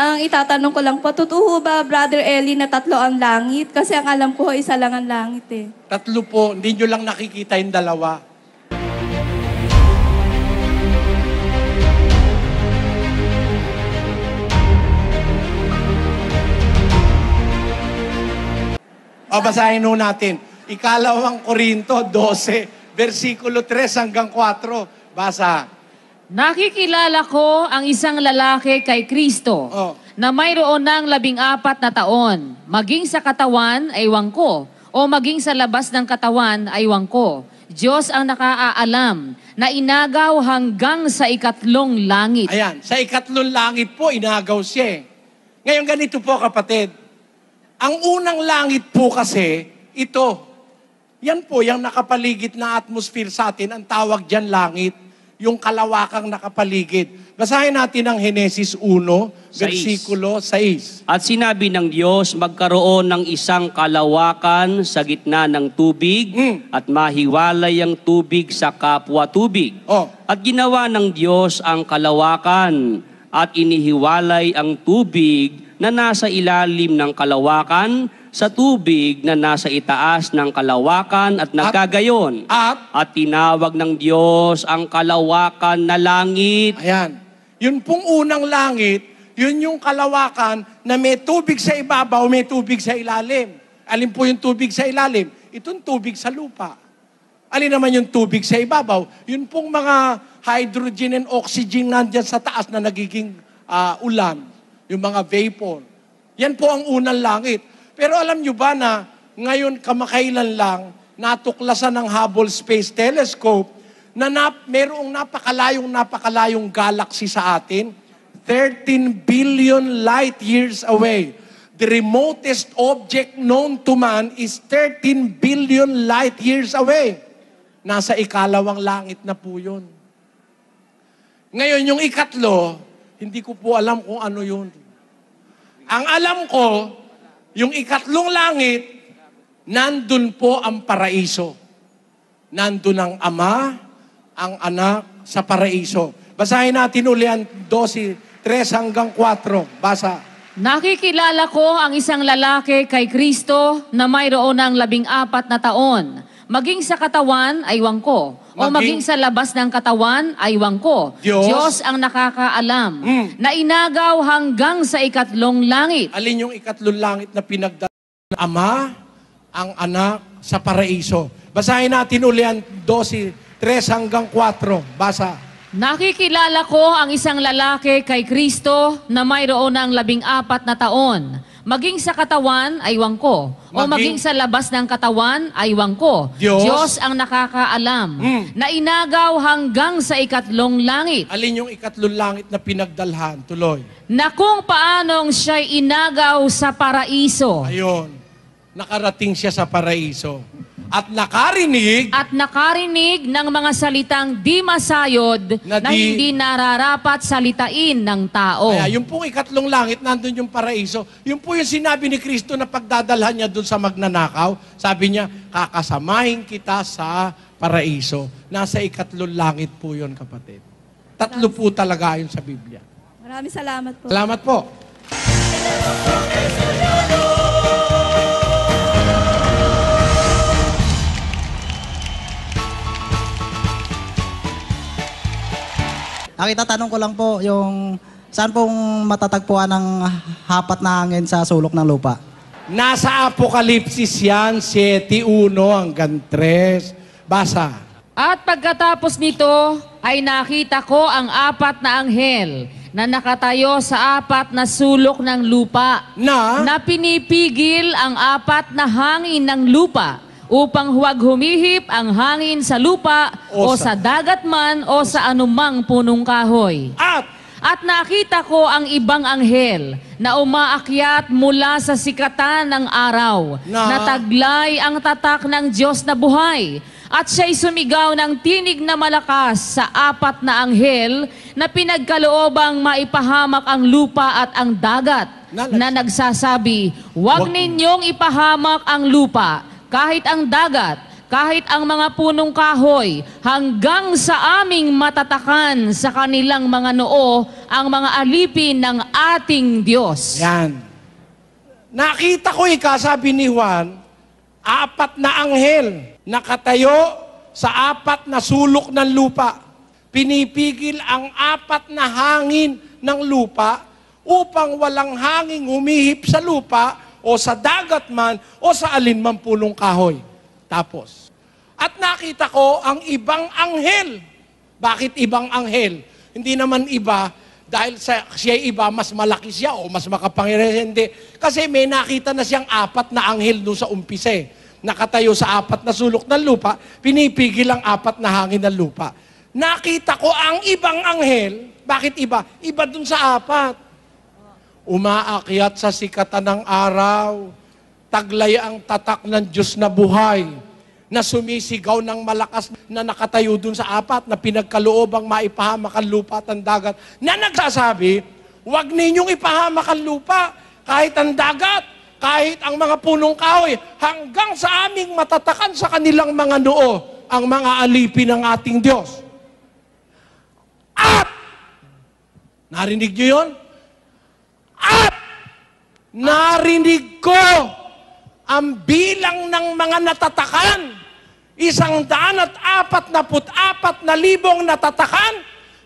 Ang itatanong ko lang po, totoo ba, Brother Eli, na tatlo ang langit? Kasi ang alam ko, isa lang ang langit eh. Tatlo po, hindi nyo lang nakikita yung dalawa. O, basahin nun natin. Ikalawang Korinto 12, versikulo 3 hanggang 4. Basa. Nakikilala ko ang isang lalaki kay Kristo na mayroon ng 14 na taon. Maging sa katawan, aywan ko. O maging sa labas ng katawan, aywan ko. Diyos ang nakaaalam na inagaw hanggang sa ikatlong langit. Ayan, sa ikatlong langit po, inagaw siya. Ngayon ganito po kapatid. Ang unang langit po kasi, ito. Yan po, yung nakapaligid na atmosphere sa atin, ang tawag dyan langit. Yung kalawakang nakapaligid. Basahin natin ang Henesis 1, versikulo 6. At sinabi ng Diyos, magkaroon ng isang kalawakan sa gitna ng tubig at mahiwalay ang tubig sa kapwa tubig. At ginawa ng Diyos ang kalawakan at inihiwalay ang tubig na nasa ilalim ng kalawakan sa tubig na nasa itaas ng kalawakan at nagkagayon. At tinawag ng Diyos ang kalawakan na langit. Ayan. Yun pong unang langit, yun yung kalawakan na may tubig sa ibabaw, may tubig sa ilalim. Alin po yung tubig sa ilalim? Itong tubig sa lupa. Alin naman yung tubig sa ibabaw? Yun pong mga hydrogen and oxygen nandyan sa taas na nagiging ulan. Yung mga vapor. Yan po ang unang langit. Pero alam nyo ba na ngayon kamakailan lang natuklasan ng Hubble Space Telescope na merong napakalayong galaxy sa atin, 13 billion light years away. The remotest object known to man is 13 billion light years away. Nasa ikalawang langit na po yun. Ngayon, yung ikatlo, hindi ko po alam kung ano yun. Ang alam ko, yung ikatlong langit, nandun po ang paraiso. Nandun ang Ama, ang Anak sa paraiso. Basahin natin uli ang 12, 3 hanggang 4. Basa. Nakikilala ko ang isang lalaki kay Kristo na mayroon ng 14 na taon. Maging sa katawan, aywan ko. O maging sa labas ng katawan, aywan ko. Diyos ang nakakaalam na inagaw hanggang sa ikatlong langit. Alin yung ikatlong langit na pinagdala ng Ama, ang Anak sa paraiso? Basahin natin uli ang 12, 3 hanggang 4. Basa. Nakikilala ko ang isang lalaki kay Kristo na mayroon ng 14 na taon. Maging sa katawan, aywan ko. O maging sa labas ng katawan, aywan ko. Diyos ang nakakaalam na inagaw hanggang sa ikatlong langit. Alin yung ikatlong langit na pinagdalhan? Tuloy. Na kung paanong siya'y inagaw sa paraiso. Ayun. Nakarating siya sa paraiso. At nakarinig ng mga salitang di masayod na hindi nararapat salitain ng tao. Kaya yung pong ikatlong langit, nandun yung paraiso. Yung po yung sinabi ni Kristo na pagdadalhan niya dun sa magnanakaw. Sabi niya, kakasamahin kita sa paraiso. Nasa ikatlong langit po yun, kapatid. Tatlo po talaga yun sa Biblia. Maraming salamat po. Salamat po. Ang itatanong ko lang po, yung saan pong matatagpuan ng hapat na hangin sa sulok ng lupa? Nasa Apokalipsis yan, 7:1 hanggang 3. Basa. At pagkatapos nito, ay nakita ko ang 4 na anghel na nakatayo sa 4 na sulok ng lupa na pinipigil ang 4 na hangin ng lupa upang huwag humihip ang hangin sa lupa o sa dagat man o sa anumang punong kahoy. At nakita ko ang ibang anghel na umaakyat mula sa sikatan ng araw na taglay ang tatak ng Diyos na buhay. At siya'y sumigaw ng tinig na malakas sa 4 na anghel na pinagkaloobang maipahamak ang lupa at ang dagat na nagsasabi, huwag ninyong ipahamak ang lupa, kahit ang dagat, kahit ang mga punong kahoy, hanggang sa aming matatakan sa kanilang mga noo ang mga alipin ng ating Diyos. Yan. Nakita ko sabi ni Juan, 4 na anghel nakatayo sa 4 na sulok ng lupa. Pinipigil ang 4 na hangin ng lupa upang walang hangin humihip sa lupa o sa dagat man o sa alinmang punong kahoy. Tapos, at nakita ko ang ibang anghel. Bakit ibang anghel? Hindi naman iba dahil siya iba, mas malaki siya o mas makapangyarihan. Hindi. Kasi may nakita na siyang 4 na anghel doon sa umpisa. Nakatayo sa 4 na sulok ng lupa, pinipigil ang 4 na hangin ng lupa. Nakita ko ang ibang anghel. Bakit iba? Iba doon sa 4. Umaakyat sa sikatan ng araw, taglay ang tatak ng Diyos na buhay, na sumisigaw ng malakas na nakatayo dun sa 4 na pinagkaloobang maipahamak ang lupa at ang dagat, na nagsasabi, huwag ninyong ipahamak ang lupa, kahit ang dagat, kahit ang mga punong kahoy, hanggang sa aming matatakan sa kanilang mga noo, ang mga alipin ng ating Diyos. At, narinig niyo yun? At, narinig ko ang bilang ng mga natatakan, 144,000 natatakan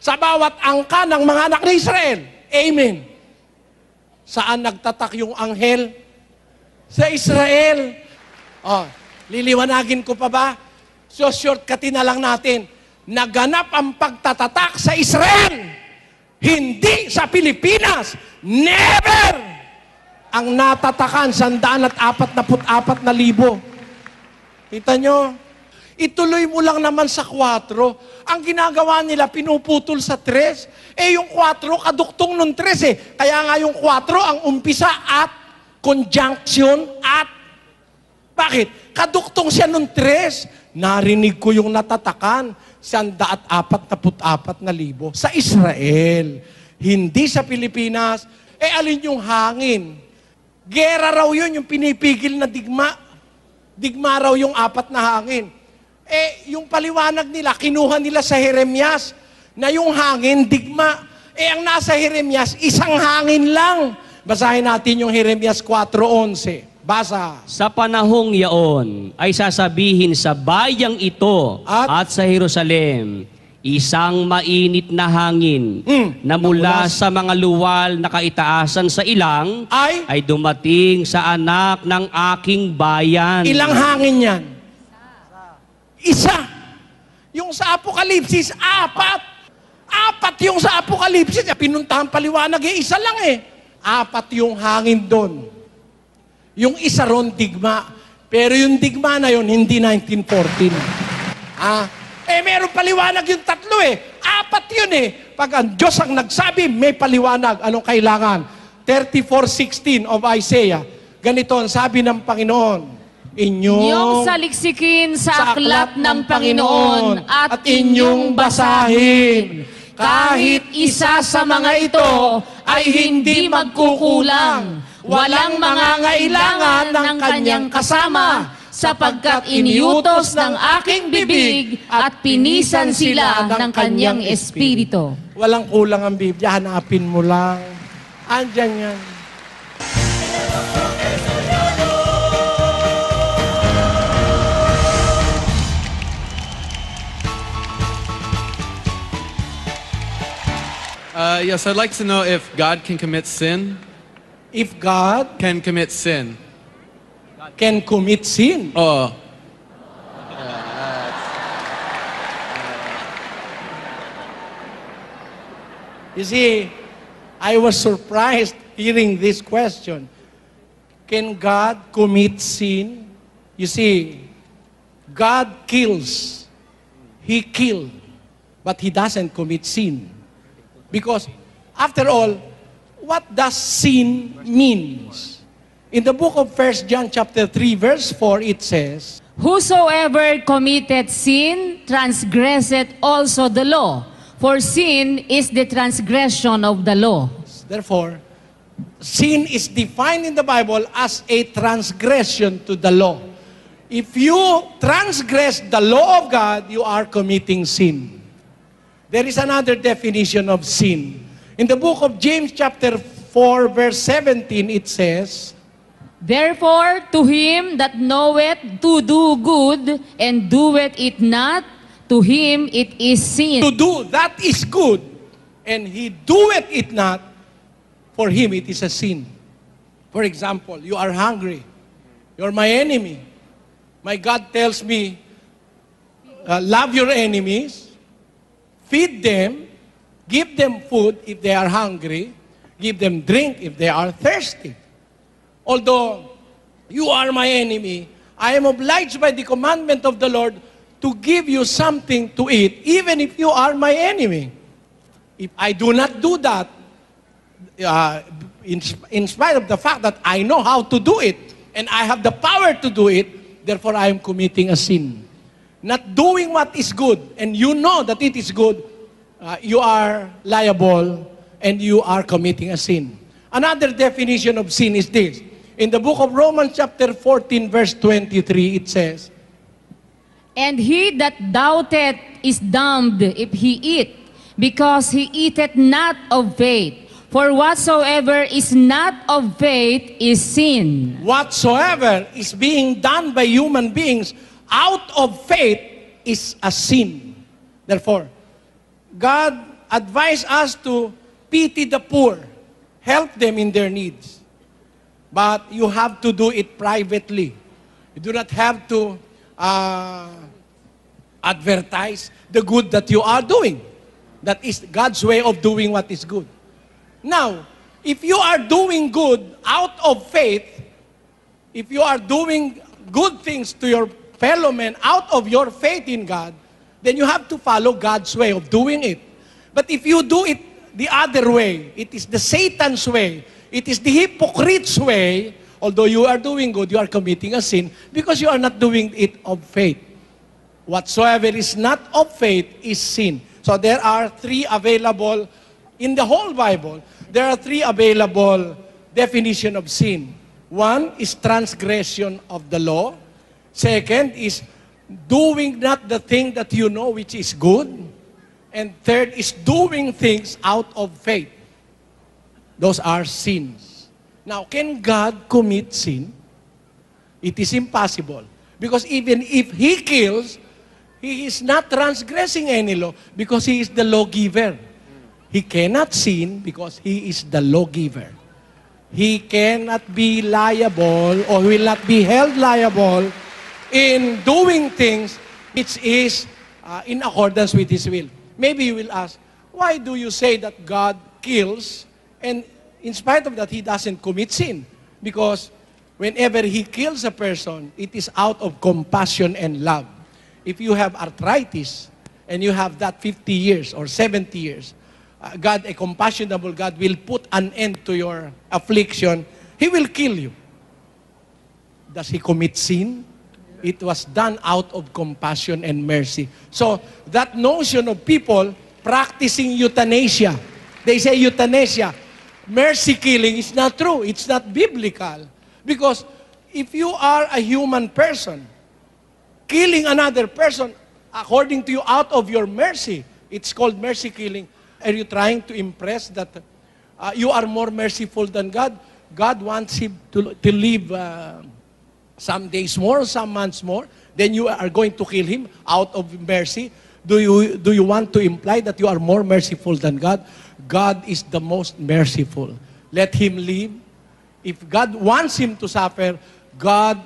sa bawat angka ng mga anak ni Israel. Amen. Saan nagtatak yung anghel? Sa Israel. Liliwanagin ko pa ba? So shortcutin na lang natin. Naganap ang pagtatatak sa Israel. Hindi sa Pilipinas. Never! Ang natatakan, 144,000. Kita nyo? Ituloy mo lang naman sa 4. Ang ginagawa nila, pinuputol sa 3. Yung 4, kaduktong nung 3 Kaya nga yung 4, ang umpisa at, conjunction at. Bakit? Kaduktong siya nung 3. Narinig ko yung natatakan, 144,000 sa Israel. Hindi sa Pilipinas. Alin yung hangin? Gera raw yun, yung pinipigil na digma. Digma raw yung 4 na hangin. Yung paliwanag nila, kinuha nila sa Jeremias, na yung hangin, digma. Ang nasa Jeremias, isang hangin lang. Basahin natin yung Jeremias 4:11. Basa. Sa panahong yaon ay sasabihin sa bayang ito at sa Jerusalem, isang mainit na hangin na mula sa mga luwal na kaitaasan sa ilang ay dumating sa anak ng aking bayan. Ilang hangin yan? Isa. Yung sa Apokalipsis, 4. 4 yung sa Apokalipsis. Pinuntahan paliwanag, isa lang 4 yung hangin doon. Yung isa ron, digma. Pero yung digma na yun, hindi 1914. Meron paliwanag yung 3 4 yun Pag ang Diyos ang nagsabi, may paliwanag. Anong kailangan? 34:16 of Isaiah. Ganito ang sabi ng Panginoon. Inyong saliksikin sa aklat ng Panginoon at inyong basahin. Kahit isa sa mga ito ay hindi magkukulang. Walang mangangailangan ng kanyang kasama, sapagkat iniutos ng aking bibig at pinisan sila ng kanyang espiritu. Walang kulang ang Biblia, hanapin mo lang. Andyan yan. Yes, I'd like to know if God can commit sin. If God can commit sin. Can commit sin? Oh. You see, I was surprised hearing this question. Can God commit sin? You see, God kills. He killed. But He doesn't commit sin. Because, after all, what does sin means? In the book of 1 John chapter 3, verse 4, it says, Whosoever committed sin transgresseth also the law, for sin is the transgression of the law. Therefore, sin is defined in the Bible as a transgression to the law. if you transgress the law of God, you are committing sin. There is another definition of sin. In the book of James chapter 4, verse 17, it says, Therefore, to him that knoweth to do good, and doeth it not, to him it is sin. To do, that is good, and he doeth it not, for him it is a sin. For example, you are hungry. You're my enemy. My God tells me, love your enemies, feed them, give them food if they are hungry, give them drink if they are thirsty. Although you are my enemy, I am obliged by the commandment of the Lord to give you something to eat, even if you are my enemy. If I do not do that, in spite of the fact that I know how to do it, and I have the power to do it, therefore I am committing a sin. Not doing what is good, and you know that it is good, you are liable, and you are committing a sin. Another definition of sin is this. In the book of Romans chapter 14, verse 23, it says, And he that doubteth is damned if he eat, because he eateth not of faith. For whatsoever is not of faith is sin. Whatsoever is being done by human beings out of faith is a sin. Therefore, God advised us to pity the poor, help them in their needs. But you have to do it privately. You do not have to advertise the good that you are doing. That is God's way of doing what is good. Now, if you are doing good out of faith, if you are doing good things to your fellow men out of your faith in God, then you have to follow God's way of doing it. But if you do it the other way, it is the Satan's way, it is the hypocrite's way, although you are doing good, you are committing a sin because you are not doing it of faith. Whatsoever is not of faith is sin. So there are three available, in the whole Bible, there are three available definition of sin. One is transgression of the law. Second is doing not the thing that you know which is good. And third is doing things out of faith. Those are sins. Now, can God commit sin? It is impossible. Because even if He kills, He is not transgressing any law because He is the lawgiver. He cannot sin because He is the lawgiver. He cannot be liable or will not be held liable in doing things which is in accordance with His will. Maybe you will ask, why do you say that God kills and in spite of that He doesn't commit sin? Because whenever He kills a person, it is out of compassion and love. If you have arthritis and you have that 50 years or 70 years, God, a compassionable God, will put an end to your affliction. He will kill you. Does He commit sin? It was done out of compassion and mercy. So, that notion of people practicing euthanasia, they say euthanasia, mercy killing is not true. It's not biblical. Because if you are a human person, killing another person according to you out of your mercy, it's called mercy killing. Are you trying to impress that you are more merciful than God? God wants him to live some days more, some months more. Then you are going to kill him out of mercy. Do you want to imply that you are more merciful than God? God is the most merciful. Let him live. If God wants him to suffer, God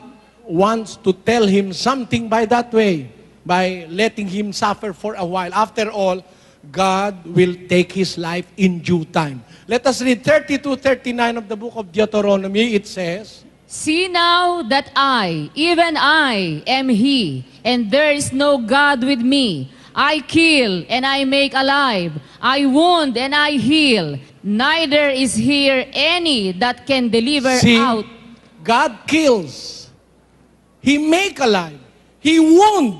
wants to tell him something by that way, by letting him suffer for a while. After all, God will take his life in due time. Let us read 32-39 of the book of Deuteronomy. It says, See now that I, even I, am He, and there is no God with me. I kill and I make alive. I wound and I heal. Neither is here any that can deliver out. God kills. He make alive. He wound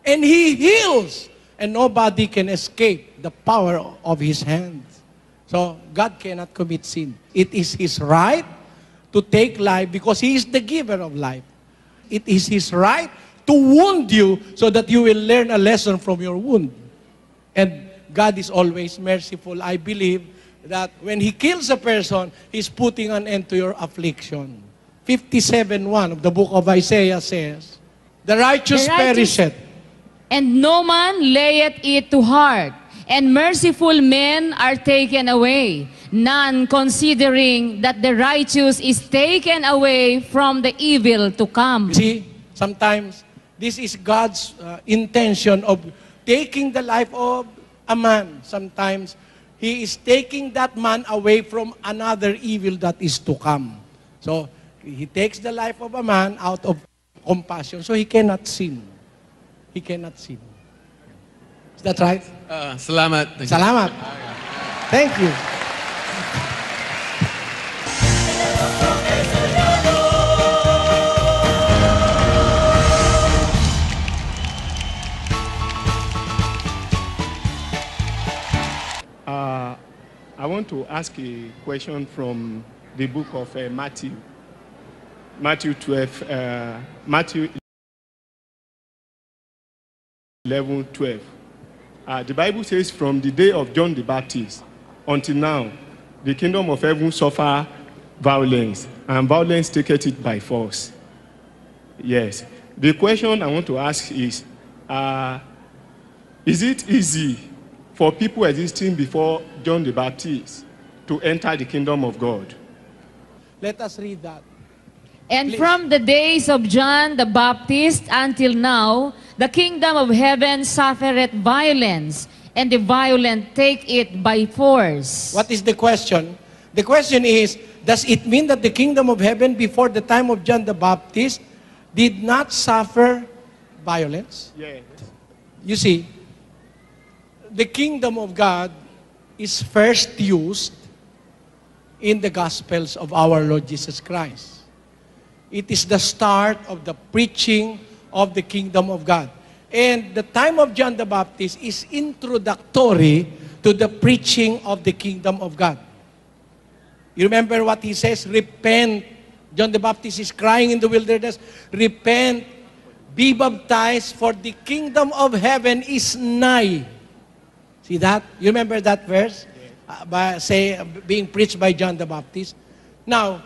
and He heals. And nobody can escape the power of His hands. So, God cannot commit sin. It is His right to take life because He is the giver of life. it is His right to wound you so that you will learn a lesson from your wound. And God is always merciful. I believe that when He kills a person, He's putting an end to your affliction. 57:1 of the book of Isaiah says, the righteous perisheth, and no man layeth it to heart, and merciful men are taken away, none considering that the righteous is taken away from the evil to come. See, sometimes this is God's intention of taking the life of a man. Sometimes He is taking that man away from another evil that is to come. So, He takes the life of a man out of compassion, so he cannot sin. He cannot sin. Is that right? Salamat. Salamat. Thank you. I want to ask a question from the book of Matthew. Matthew 11:12. The Bible says, from the day of John the Baptist until now, the kingdom of heaven suffer violence, and violence taketh it by force. Yes. The question I want to ask is it easy for people existing before John the Baptist to enter the kingdom of God? Let us read that. And Please. from the days of John the Baptist until now, the kingdom of heaven suffereth violence, and the violent take it by force. What is the question? The question is, does it mean that the kingdom of heaven before the time of John the Baptist did not suffer violence? Yes. You see, the kingdom of God is first used in the Gospels of our Lord Jesus Christ. It is the start of the preaching of the kingdom of God. And the time of John the Baptist is introductory to the preaching of the kingdom of God. You remember what he says? Repent. John the Baptist is crying in the wilderness, repent, be baptized, for the kingdom of heaven is nigh. See that? You remember that verse? Being preached by John the Baptist. Now,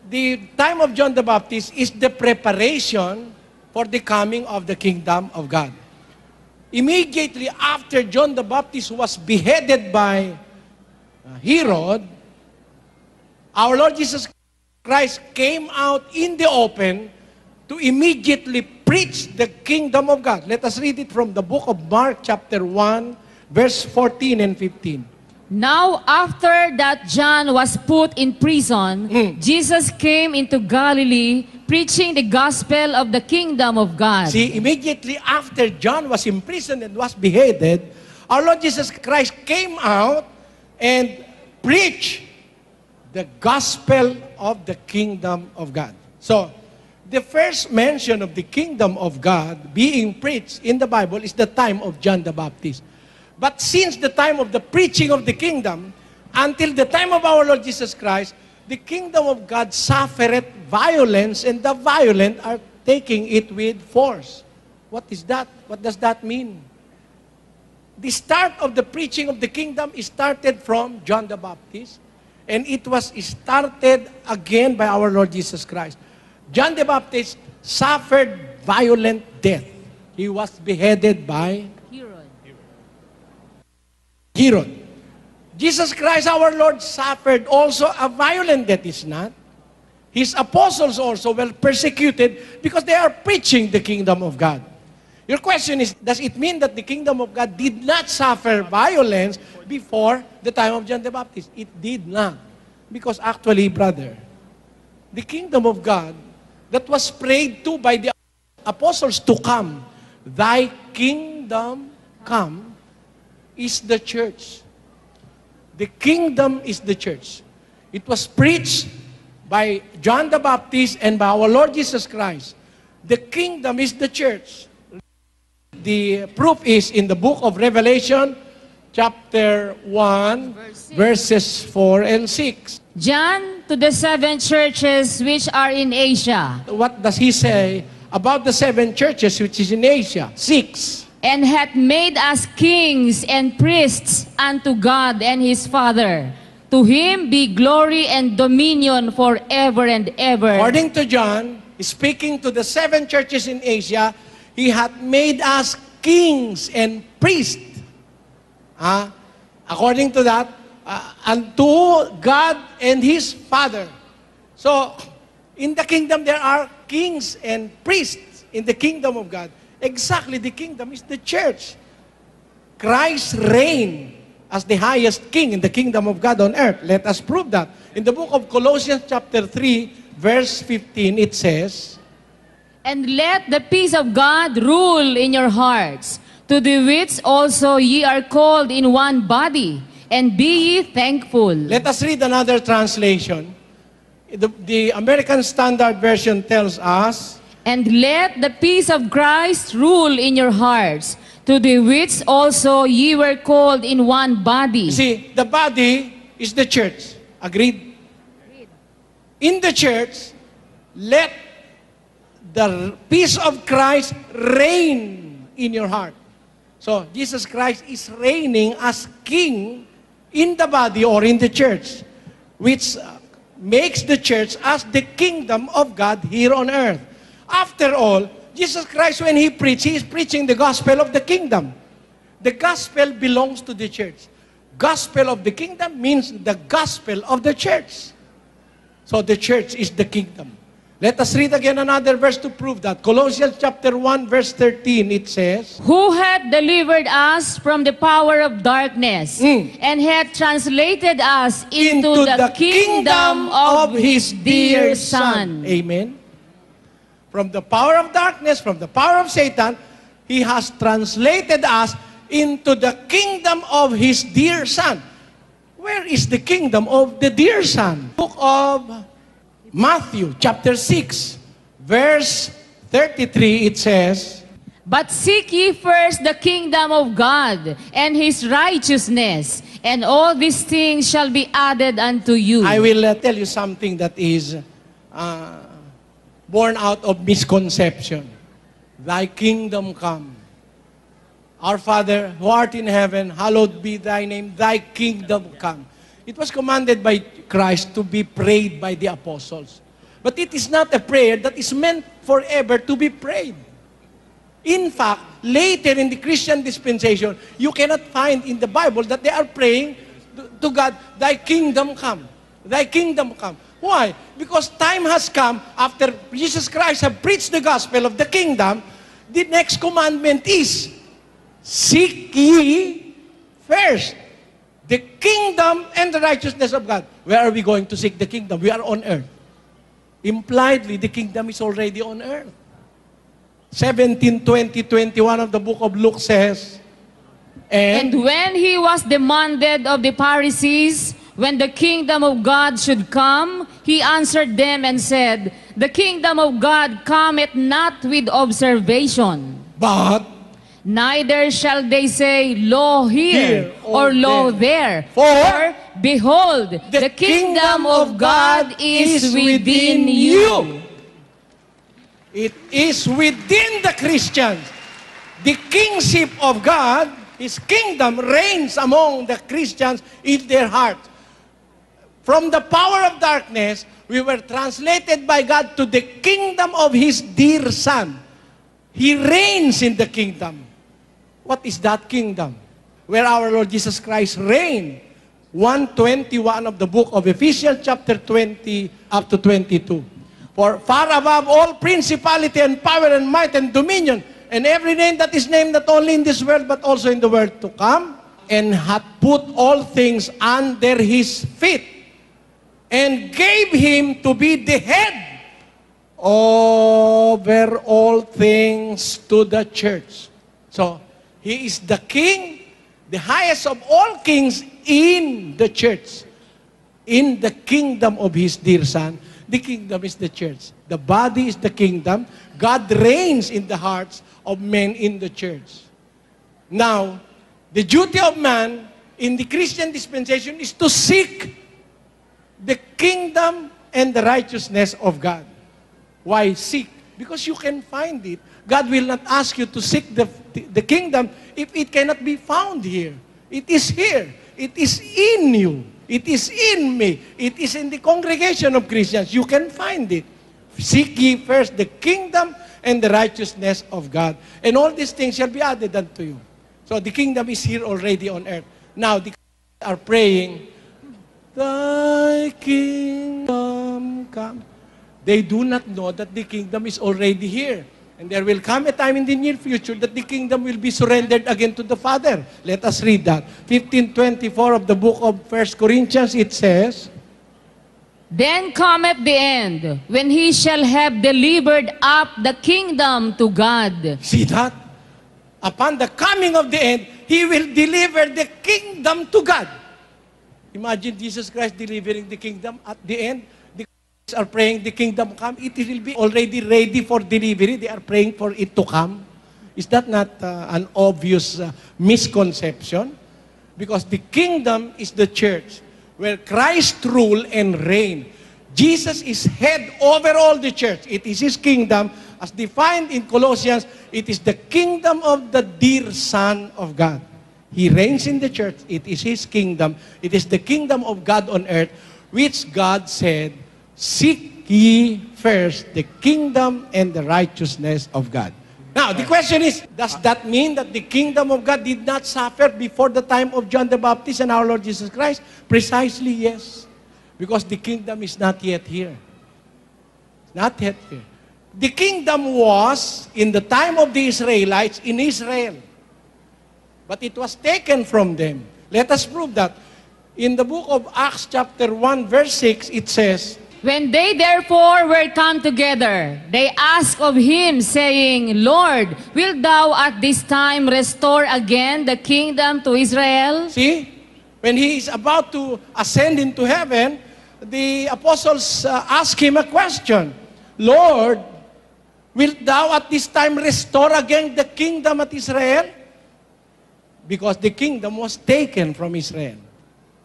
the time of John the Baptist is the preparation for the coming of the kingdom of God. Immediately after John the Baptist was beheaded by Herod, our Lord Jesus Christ came out in the open to immediately preach the kingdom of God. Let us read it from the book of Mark chapter 1, verse 14 and 15. Now, after that John was put in prison, Jesus came into Galilee, preaching the gospel of the kingdom of God. See, immediately after John was imprisoned and was beheaded, our Lord Jesus Christ came out and preached the gospel of the kingdom of God. So, the first mention of the kingdom of God being preached in the Bible is the time of John the Baptist. But since the time of the preaching of the kingdom, until the time of our Lord Jesus Christ, the kingdom of God suffereth violence, and the violent are taking it with force. What is that? What does that mean? The start of the preaching of the kingdom is started from John the Baptist, and it was started again by our Lord Jesus Christ. John the Baptist suffered violent death. He was beheaded by Herod. Jesus Christ, our Lord, suffered also a violent death, is not? His apostles also were persecuted because they are preaching the kingdom of God. Your question is, does it mean that the kingdom of God did not suffer violence before the time of John the Baptist? It did not. Because actually, brother, the kingdom of God that was prayed to by the apostles to come, thy kingdom come, is the church. The kingdom is the church. It was preached by John the Baptist and by our Lord Jesus Christ. The kingdom is the church. The proof is in the book of Revelation, chapter 1, verses 4 and 6. John, to the 7 churches which are in Asia. What does he say? about the 7 churches which is in Asia. 6. And hath made us kings and priests unto God and his Father. To him be glory and dominion forever and ever. According to John, speaking to the 7 churches in Asia, he hath made us kings and priests. According to that, unto God and his Father. So, in the kingdom there are kings and priests in the kingdom of God. Exactly, the kingdom is the church. Christ reigned as the highest king in the kingdom of God on earth. Let us prove that. In the book of Colossians chapter 3, verse 15, it says, And let the peace of God rule in your hearts, to the which also ye are called in one body, and be ye thankful. Let us read another translation. The American Standard Version tells us, And let the peace of Christ rule in your hearts, to the which also ye were called in one body. See, the body is the church. Agreed? In the church, let the peace of Christ reign in your heart. So, Jesus Christ is reigning as king in the body or in the church, which makes the church as the kingdom of God here on earth. After all, Jesus Christ, when he preached, he is preaching the gospel of the kingdom. The gospel belongs to the church. Gospel of the kingdom means the gospel of the church. So the church is the kingdom. Let us read again another verse to prove that. Colossians chapter 1, verse 13, it says, Who hath delivered us from the power of darkness, and hath translated us into the kingdom of his dear Son. Amen. From the power of darkness, from the power of Satan, he has translated us into the kingdom of his dear Son. Where is the kingdom of the dear Son? Book of Matthew, chapter 6, verse 33, it says, But seek ye first the kingdom of God and his righteousness, and all these things shall be added unto you. I will tell you something that is born out of misconception. Thy kingdom come. Our Father, who art in heaven, hallowed be thy name. Thy kingdom come. It was commanded by Christ to be prayed by the apostles. But it is not a prayer that is meant forever to be prayed. In fact, later in the Christian dispensation, you cannot find in the Bible that they are praying to God, thy kingdom come. Thy kingdom come. Why? Because time has come after Jesus Christ have preached the gospel of the kingdom, the next commandment is, seek ye first the kingdom and the righteousness of God. Where are we going to seek the kingdom? We are on earth. Impliedly, the kingdom is already on earth. 17, 20, 21 of the book of Luke says, And when he was demanded of the Pharisees, when the kingdom of God should come, he answered them and said, The kingdom of God cometh not with observation. But neither shall they say, Lo here, or Lo there. For behold, the kingdom of God is within you. It is within the Christians. The kingship of God, his kingdom reigns among the Christians in their hearts. From the power of darkness, we were translated by God to the kingdom of his dear Son. He reigns in the kingdom. What is that kingdom? Where our Lord Jesus Christ reigned. 1:21 of the book of Ephesians chapter 20 up to 22. For far above all principality and power and might and dominion, and every name that is named not only in this world but also in the world to come, and hath put all things under his feet, and gave him to be the head over all things to the church. So, he is the king, the highest of all kings in the church. In the kingdom of his dear Son. The kingdom is the church. The body is the kingdom. God reigns in the hearts of men in the church. Now, the duty of man in the Christian dispensation is to seek the kingdom and the righteousness of God. Why seek? Because you can find it. God will not ask you to seek the kingdom if it cannot be found here. It is here. It is in you. It is in me. It is in the congregation of Christians. You can find it. Seek ye first the kingdom and the righteousness of God. And all these things shall be added unto you. So the kingdom is here already on earth. Now, the are praying, Thy kingdom come. They do not know that the kingdom is already here. And there will come a time in the near future that the kingdom will be surrendered again to the Father. Let us read that. 15:24 of the book of 1 Corinthians, it says, Then cometh the end, when he shall have delivered up the kingdom to God. See that? Upon the coming of the end, He will deliver the kingdom to God. Imagine Jesus Christ delivering the kingdom at the end. The Christians are praying the kingdom come. It will be already ready for delivery. They are praying for it to come. Is that not an obvious misconception? Because the kingdom is the church where Christ rule and reign. Jesus is head over all the church. It is His kingdom. As defined in Colossians, it is the kingdom of the dear Son of God. He reigns in the church. It is His kingdom. It is the kingdom of God on earth, which God said, Seek ye first the kingdom and the righteousness of God. Now, the question is, does that mean that the kingdom of God did not suffer before the time of John the Baptist and our Lord Jesus Christ? Precisely, yes. Because the kingdom is not yet here. Not yet here. The kingdom was, in the time of the Israelites, in Israel. But it was taken from them. Let us prove that. In the book of Acts chapter 1 verse 6, it says, When they therefore were come together, they asked of him, saying, Lord, wilt thou at this time restore again the kingdom to Israel? See, when he is about to ascend into heaven, the apostles ask him a question. Lord, wilt thou at this time restore again the kingdom at Israel? Because the kingdom was taken from Israel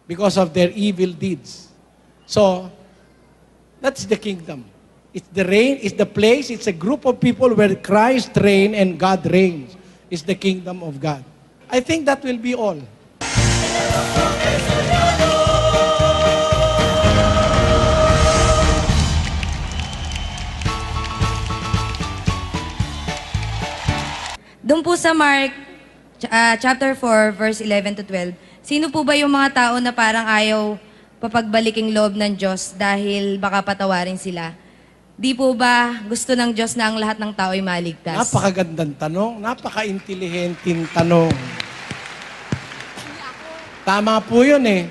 because of their evil deeds. So, that's the kingdom. It's the reign, it's the place, it's a group of people where Christ reigns and God reigns. It's the kingdom of God. I think that will be all. Doon po sa Mark chapter 4, verse 11 to 12, sino po ba yung mga tao na parang ayaw papagbaliking loob ng Diyos dahil baka patawarin sila? Di po ba gusto ng Diyos na ang lahat ng tao ay maligtas? Napakagandang tanong, napaka-intelihenteng tanong. Tama po yun eh.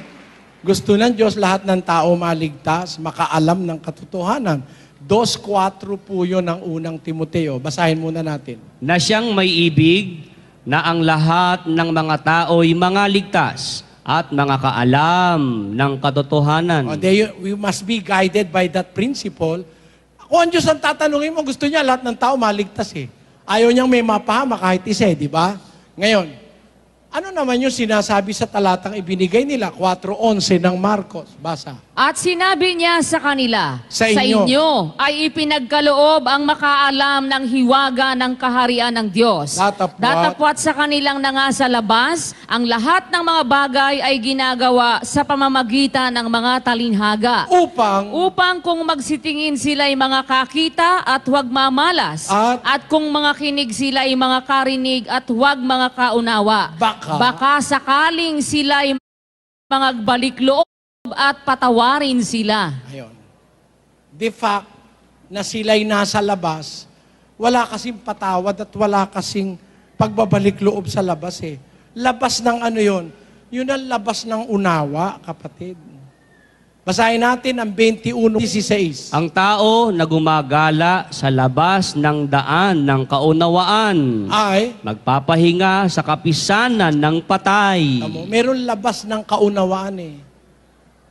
Gusto ng Diyos lahat ng tao maligtas, makaalam ng katotohanan. 2:4 po yun ang unang Timoteo. Basahin muna natin. Na siyang may ibig, na ang lahat ng mga tao'y mga ligtas at mga kaalam ng katotohanan. We must be guided by that principle. Kung ang Diyos ang tatanungin mo, gusto niya lahat ng tao maligtas eh. Ayaw niyang may mapahama kahit isa, di ba? Ngayon, ano naman yung sinasabi sa talatang ibinigay nila? 4:11 ng Marcos. Basa. At sinabi niya sa kanila, Sa inyo ay ipinagkaloob ang makaalam ng hiwaga ng kaharian ng Diyos. Datapwat sa kanilang nangasa labas, ang lahat ng mga bagay ay ginagawa sa pamamagitan ng mga talinhaga. Upang kung magsitingin sila ay mga kakita at huwag mamalas. At kung mga kinig sila ay mga karinig at huwag mga kaunawa. Baka sakaling sila ay mga balikloob at patawarin sila. Ayun. The fact na sila'y nasa labas, wala kasing patawad at wala kasing pagbabalik loob sa labas eh. Labas ng ano yun? Yun ang labas ng unawa, kapatid. Basahin natin ang 21:16. Ang tao na gumagala sa labas ng daan ng kaunawaan ay magpapahinga sa kapisanan ng patay. Meron labas ng kaunawaan eh.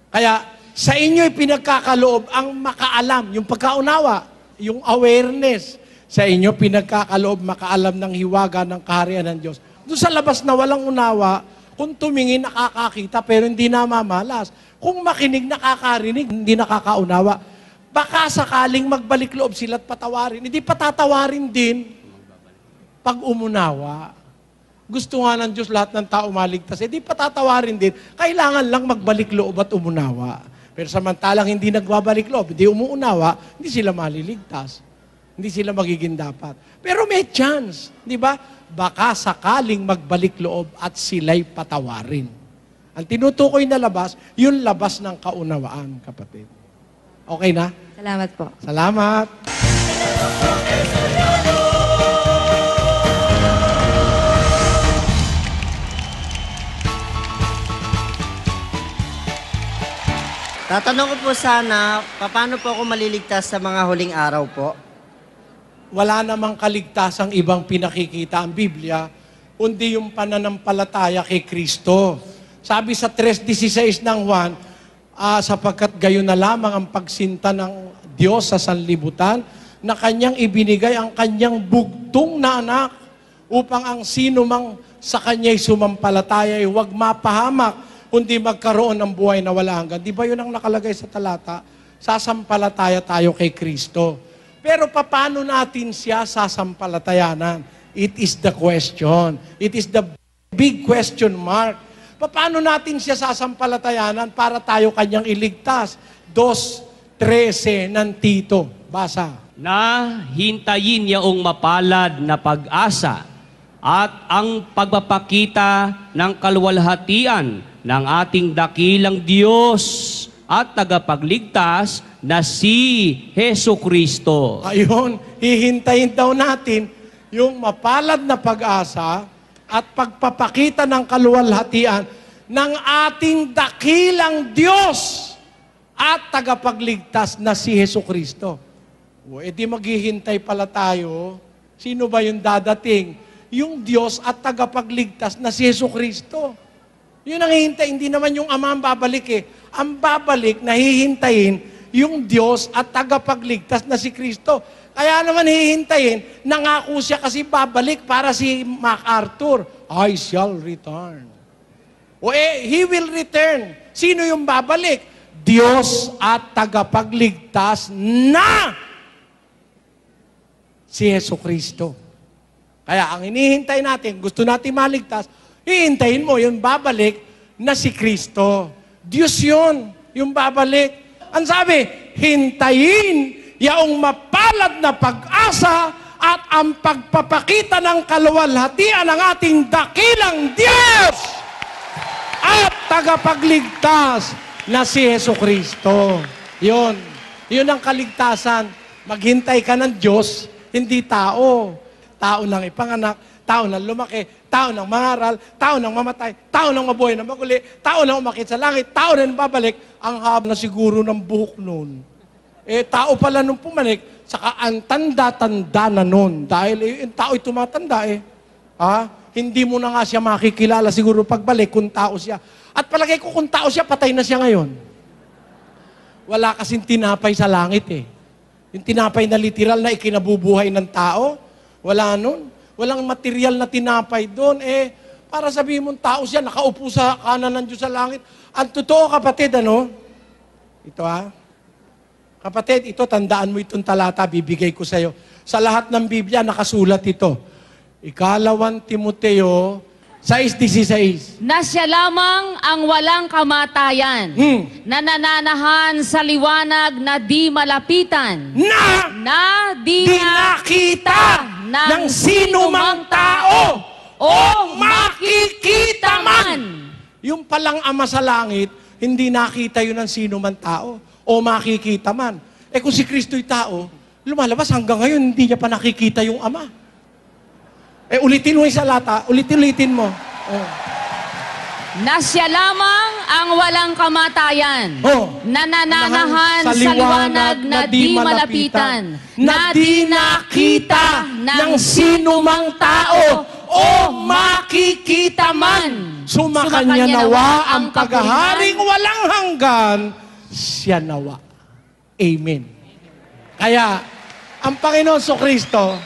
Kaya sa inyo'y pinagkakaloob ang makaalam, yung pagkaunawa, yung awareness. Sa inyo pinagkakaloob, makaalam ng hiwaga ng kaharian ng Diyos. Doon sa labas na walang unawa, kung tumingin nakakakita pero hindi namamalas. Kung makinig nakakarinig, hindi nakakaunawa. baka sakaling magbalik loob sila at patawarin. Hindi patatawarin din pag umunawa. Gusto nga ng Diyos lahat ng tao maligtas. Hindi patatawarin din. Kailangan lang magbalik loob at umunawa. Pero samantalang hindi nagbabalik loob, hindi umuunawa, hindi sila maliligtas. Hindi sila magiging dapat. Pero may chance, di ba? Baka sakaling magbalik loob at sila'y patawarin. Ang tinutukoy na labas, yung labas ng kaunawaan, kapatid. Okay na? Salamat po. Salamat. Tatanong ko po sana, paano po ako maliligtas sa mga huling araw po? Wala namang kaligtasang ibang pinakikita ang Biblia, kundi yung pananampalataya kay Kristo. Sabi sa 3:16 ng Juan, sapagkat gayon na lamang ang pagsinta ng Diyos sa sanlibutan, na kanyang ibinigay ang kanyang bugtong na anak, upang ang sino mang sa kanya'y sumampalataya ay huwag mapahamak, kundi magkaroon ng buhay na wala hanggan. Di ba yun ang nakalagay sa talata? Sasampalataya tayo kay Kristo. Pero paano natin siya sasampalatayanan? It is the question. It is the big question mark. Paano natin siya sasampalatayanan para tayo kanyang iligtas? 2:13 ng Tito. Basa. Na hintayin yaong mapalad na pag-asa at ang pagpapakita ng kaluwalhatian ng ating dakilang Diyos at tagapagligtas na si Hesu Kristo. Ayun, hihintayin daw natin yung mapalad na pag-asa at pagpapakita ng kaluwalhatian ng ating dakilang Diyos at tagapagligtas na si Hesu Kristo. O, edi maghihintay pala tayo. Sino ba yung dadating? Yung Diyos at tagapagligtas na si Hesu Kristo. Yun ang hihintay, hindi naman yung Ama ang babalik eh. Ang babalik na hihintayin yung Diyos at tagapagligtas na si Kristo. Kaya naman hihintayin, nangako siya kasi babalik para si MacArthur. I shall return. O He will return. Sino yung babalik? Diyos at tagapagligtas na si Hesu Kristo. Kaya ang hinihintay natin, gusto natin maligtas, hihintayin mo yung babalik na si Kristo. Diyos yun, yung babalik. Ang sabi, hintayin yaong mapalad na pag-asa at ang pagpapakita ng kaluwalhatian ng ating dakilang Diyos at tagapagligtas na si Hesu Kristo. Yun. Yun ang kaligtasan. Maghintay ka ng Diyos, hindi tao. Tao nang ipanganak, tao nang lumaki, tao nang mangaral, tao nang mamatay, tao nang mabuhay na maguli, tao nang umakit sa langit, tao nang babalik, ang haba na siguro ng buhok nun. Tao pala nung pumanik, saka ang tanda-tanda na nun. Dahil yung tao ay tumatanda Hindi mo na nga siya makikilala siguro pagbalik kung tao siya. At palagay ko kung tao siya, patay na siya ngayon. Wala kasing tinapay sa langit eh. Yung tinapay na literal na ikinabubuhay ng tao, wala nun. Walang material na tinapay doon. Para sabihin mong tao siya, nakaupo sa kanan ng Diyos sa langit. Ang totoo, kapatid, Ito Kapatid, ito, tandaan mo itong talata, bibigay ko sa iyo. Sa lahat ng Biblia, nakasulat ito. 2 Timoteo 6:16. Na siya lamang ang walang kamatayan, na nananahan sa liwanag na di malapitan, na di nakita ng sino mang tao o makikita man. Yung palang Ama sa langit, hindi nakita yun ng sino man tao o makikita man. Kung si Kristo'y tao, lumalabas hanggang ngayon, hindi niya pa nakikita yung Ama. Ulitin mo yung salata, ulitin mo. Na siya lamang ang walang kamatayan, na nananahan sa liwanag na di malapitan, na di nakita ng sino mang tao o makikita man. Sumakanya nawa ang paghaharing walang hanggan, siya nawa. Amen. Kaya, ang Panginoon Kristo,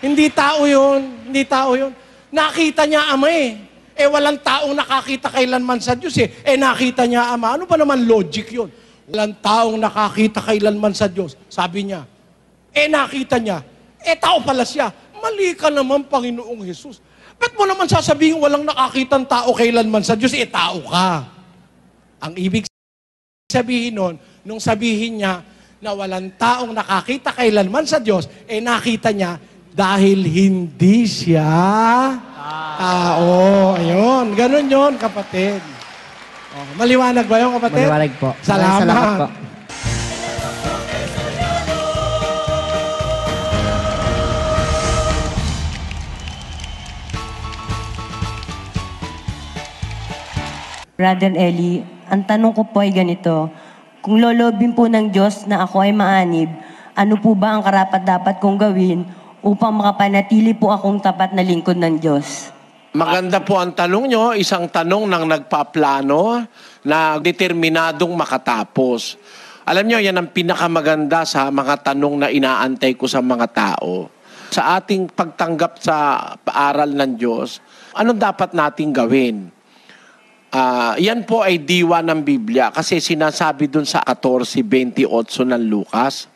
hindi tao yun. Hindi tao yun. Nakita niya Ama walang taong nakakita kailanman sa Diyos nakita niya Ama. Ano ba naman logic yun? Walang taong nakakita kailanman sa Diyos. Sabi niya, nakita niya. Tao pala siya. Mali ka naman, Panginoong Jesus. Ba't mo naman sasabihin walang nakakitang tao kailanman sa Diyos? Tao ka. Ang ibig sabihin nun, nung sabihin niya na walang taong nakakita kailanman sa Diyos, nakita niya dahil hindi siya tao. Ayun, ganun yun, kapatid. Maliwanag ba yun, kapatid? Maliwanag po. Salamat. Salamat po. Brother Eli, ang tanong ko po ay ganito. Kung lolobin po ng Diyos na ako ay maanib, ano po ba ang karapat-dapat kong gawin upang makapanatili po akong tapat na lingkod ng Diyos? Maganda po ang tanong nyo, isang tanong ng nagpaplano na determinadong makatapos. Alam nyo, yan ang pinakamaganda sa mga tanong na inaantay ko sa mga tao. Sa ating pagtanggap sa paaral ng Diyos, ano dapat nating gawin? Yan po ay diwa ng Biblia kasi sinasabi dun sa 14:28 ng Lucas.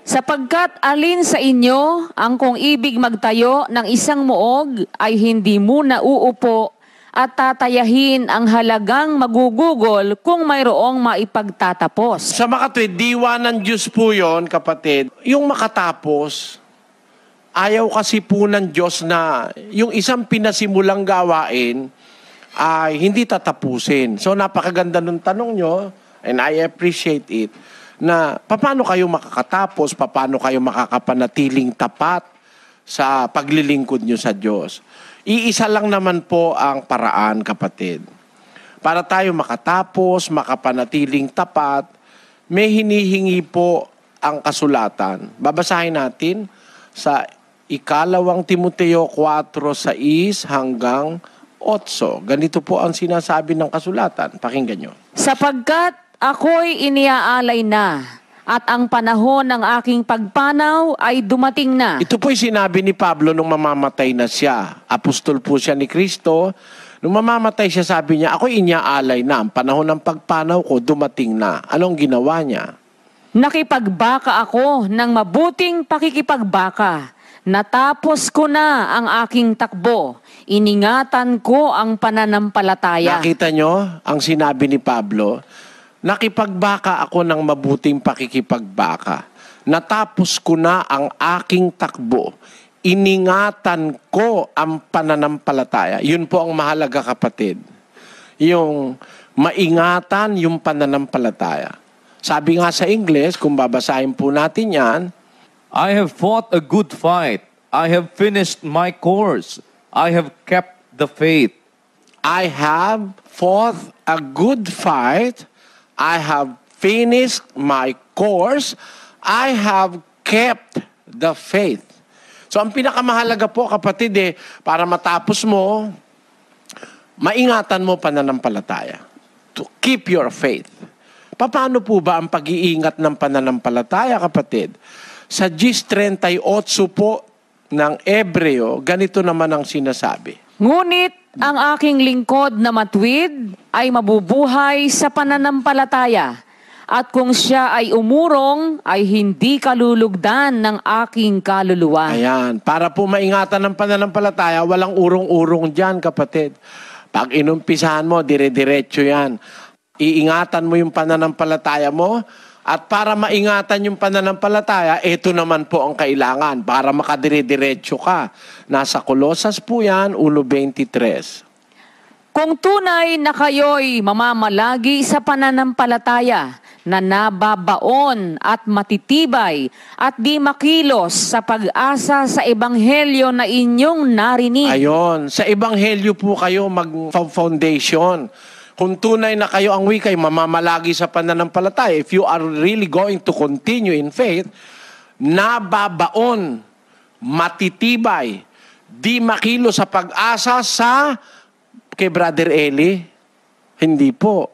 Sapagkat alin sa inyo ang kung ibig magtayo ng isang muog ay hindi muna uupo at tatayahin ang halagang magugugol kung mayroong maipagtatapos. Sa makatwid, diwa ng Diyos po yun, kapatid. Yung makatapos, ayaw kasi po ng Diyos na yung isang pinasimulang gawain ay hindi tatapusin. So napakaganda ng tanong nyo, and I appreciate it, na paano kayo makakatapos, paano kayo makakapanatiling tapat sa paglilingkod nyo sa Diyos. Iisa lang naman po ang paraan, kapatid. Para tayo makatapos, makapanatiling tapat, may hinihingi po ang kasulatan. Babasahin natin sa 2 Timoteo 4:6 hanggang 8. Ganito po ang sinasabi ng kasulatan. Pakinggan nyo. Sapagkat ako'y iniaalay na at ang panahon ng aking pagpanaw ay dumating na. Ito po'y sinabi ni Pablo nung mamamatay na siya. Apostol po siya ni Kristo. Nung mamamatay siya, sabi niya, ako'y iniaalay na. Ang panahon ng pagpanaw ko dumating na. Anong ginawa niya? Nakipagbaka ako ng mabuting pakikipagbaka. Natapos ko na ang aking takbo. Iningatan ko ang pananampalataya. Nakita nyo ang sinabi ni Pablo? Nakipagbaka ako ng mabuting pakikipagbaka. Natapos ko na ang aking takbo. Iningatan ko ang pananampalataya. Yun po ang mahalaga, kapatid. Yung maingatan yung pananampalataya. Sabi nga sa English, kung babasahin po natin yan, I have fought a good fight. I have finished my course. I have kept the faith. I have fought a good fight. I have finished my course. I have kept the faith. So ang pinakamahalaga po, kapatid, para matapos mo, maingatan mo pananampalataya. To keep your faith. Paano po ba ang pag-iingat ng pananampalataya, kapatid? Sa 10:38 po ng Ebreo, ganito naman ang sinasabi. Ngunit ang aking lingkod na matuwid ay mabubuhay sa pananampalataya. At kung siya ay umurong, ay hindi kalulugdan ng aking kaluluwa. Ayan. Para po maingatan ng pananampalataya, walang urong-urong dyan, kapatid. Pag inumpisahan mo, dire-diretso yan. Iingatan mo yung pananampalataya mo. At para maingatan yung pananampalataya, ito naman po ang kailangan para makadire-diretso ka. Nasa Kolosas po yan, 1:23. Kung tunay na kayo'y mamamalagi sa pananampalataya na nababaon at matitibay at di makilos sa pag-asa sa ebanghelyo na inyong narinig. Ayon, sa ebanghelyo po kayo mag-foundation. Kung tunay na kayo ang wikay, mamamalagi sa pananampalataya, if you are really going to continue in faith, nababaon, matitibay, di makilo sa pag-asa sa kay Brother Eli. Hindi po.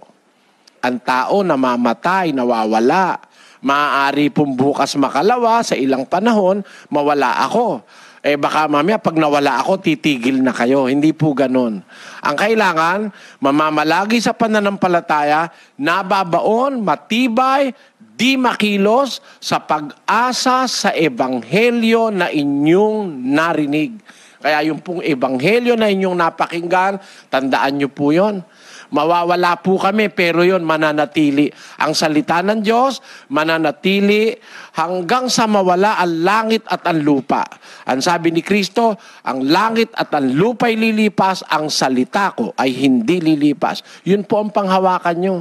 Ang tao namamatay, nawawala. Maaari pong bukas makalawa, sa ilang panahon, mawala ako. Baka mamaya pag nawala ako, titigil na kayo. Hindi po ganun. Ang kailangan, mamamalagi sa pananampalataya, nababaon, matibay, di makilos sa pag-asa sa ebanghelyo na inyong narinig. Kaya yung pong ebanghelyo na inyong napakinggan, tandaan nyo po yon. Mawawala po kami, pero yon mananatili. Ang salita ng Diyos, mananatili hanggang sa mawala ang langit at ang lupa. Ang sabi ni Kristo, ang langit at ang lupa ay lilipas, ang salita ko ay hindi lilipas. Yun po ang panghawakan nyo.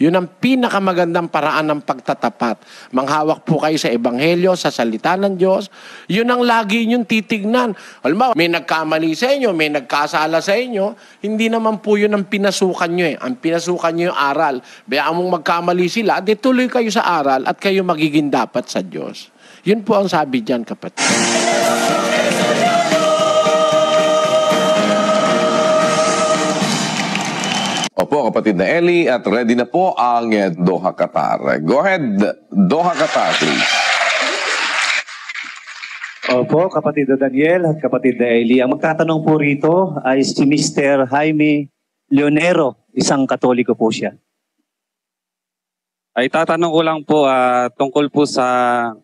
Yun ang pinakamagandang paraan ng pagtatapat. Manghawak po kayo sa ebanghelyo, sa salita ng Diyos. Yun ang lagi nyong titignan. Alam mo, may nagkamali sa inyo, may nagkasala sa inyo, hindi naman po yun ang pinasukan nyo eh. Ang pinasukan nyo yung aral. Bayaan mong magkamali sila, di tuloy kayo sa aral at kayo magiging dapat sa Diyos. Yun po ang sabi dyan, kapatid. Opo, kapatid na Eli, at ready na po ang Doha Qatar. Go ahead, Doha Qatar, please. Opo, kapatid na Daniel at kapatid na Eli. Ang magtatanong po rito ay si Mr. Jaime Leonero, isang Katoliko po siya. Ay tatanong ko lang po tungkol po sa,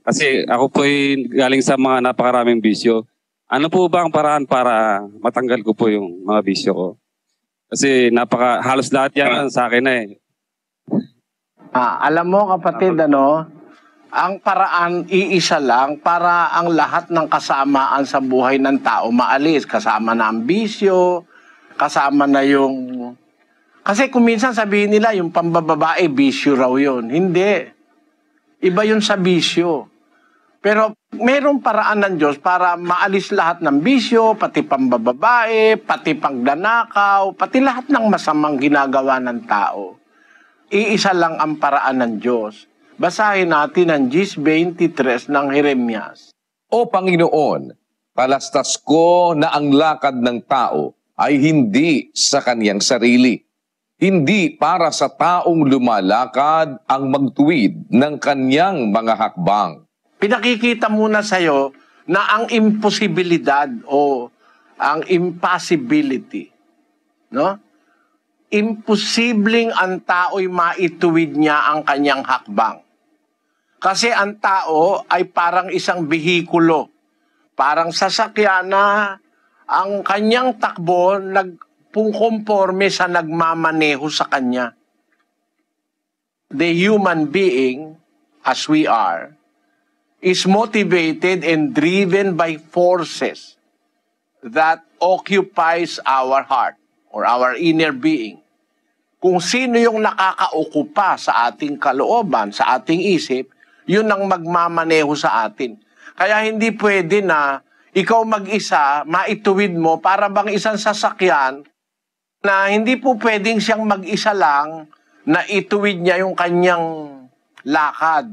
kasi ako po ay galing sa mga napakaraming bisyo. Ano po ba ang paraan para matanggal ko po yung mga bisyo ko? Kasi halos lahat yan sa akin na eh. Alam mo kapatid, ang paraan iisa lang para ang lahat ng kasamaan sa buhay ng tao maalis. Kasama na ang bisyo, kasama na yung... Kasi kung minsan sabihin nila yung pambababae, bisyo raw yun. Hindi. Iba yun sa bisyo. Pero mayroong paraan ng Diyos para maalis lahat ng bisyo, pati pambababae, pati pagdanakaw, pati lahat ng masamang ginagawa ng tao. Iisa lang ang paraan ng Diyos. Basahin natin ang 10:23 ng Jeremias. O Panginoon, palastas ko na ang lakad ng tao ay hindi sa kaniyang sarili. Hindi para sa taong lumalakad ang magtuwid ng kaniyang mga hakbang. Pinakikita muna sa'yo na ang imposibilidad o ang impossibility, no? Imposibleng ang tao'y maituwid niya ang kanyang hakbang. Kasi ang tao ay parang isang behikulo, parang sasakyan na ang kanyang takbo nagpungkonforme sa nagmamaneho sa kanya. The human being, as we are, is motivated and driven by forces that occupies our heart or our inner being. Kung sino yung nakakaukupa sa ating kalooban, sa ating isip, yun ang magmamaneho sa atin. Kaya hindi pwede na ikaw mag-isa, maituwid mo para bang isang sasakyan na hindi po pwedeng siyang mag-isa lang na ituwid niya yung kanyang lakad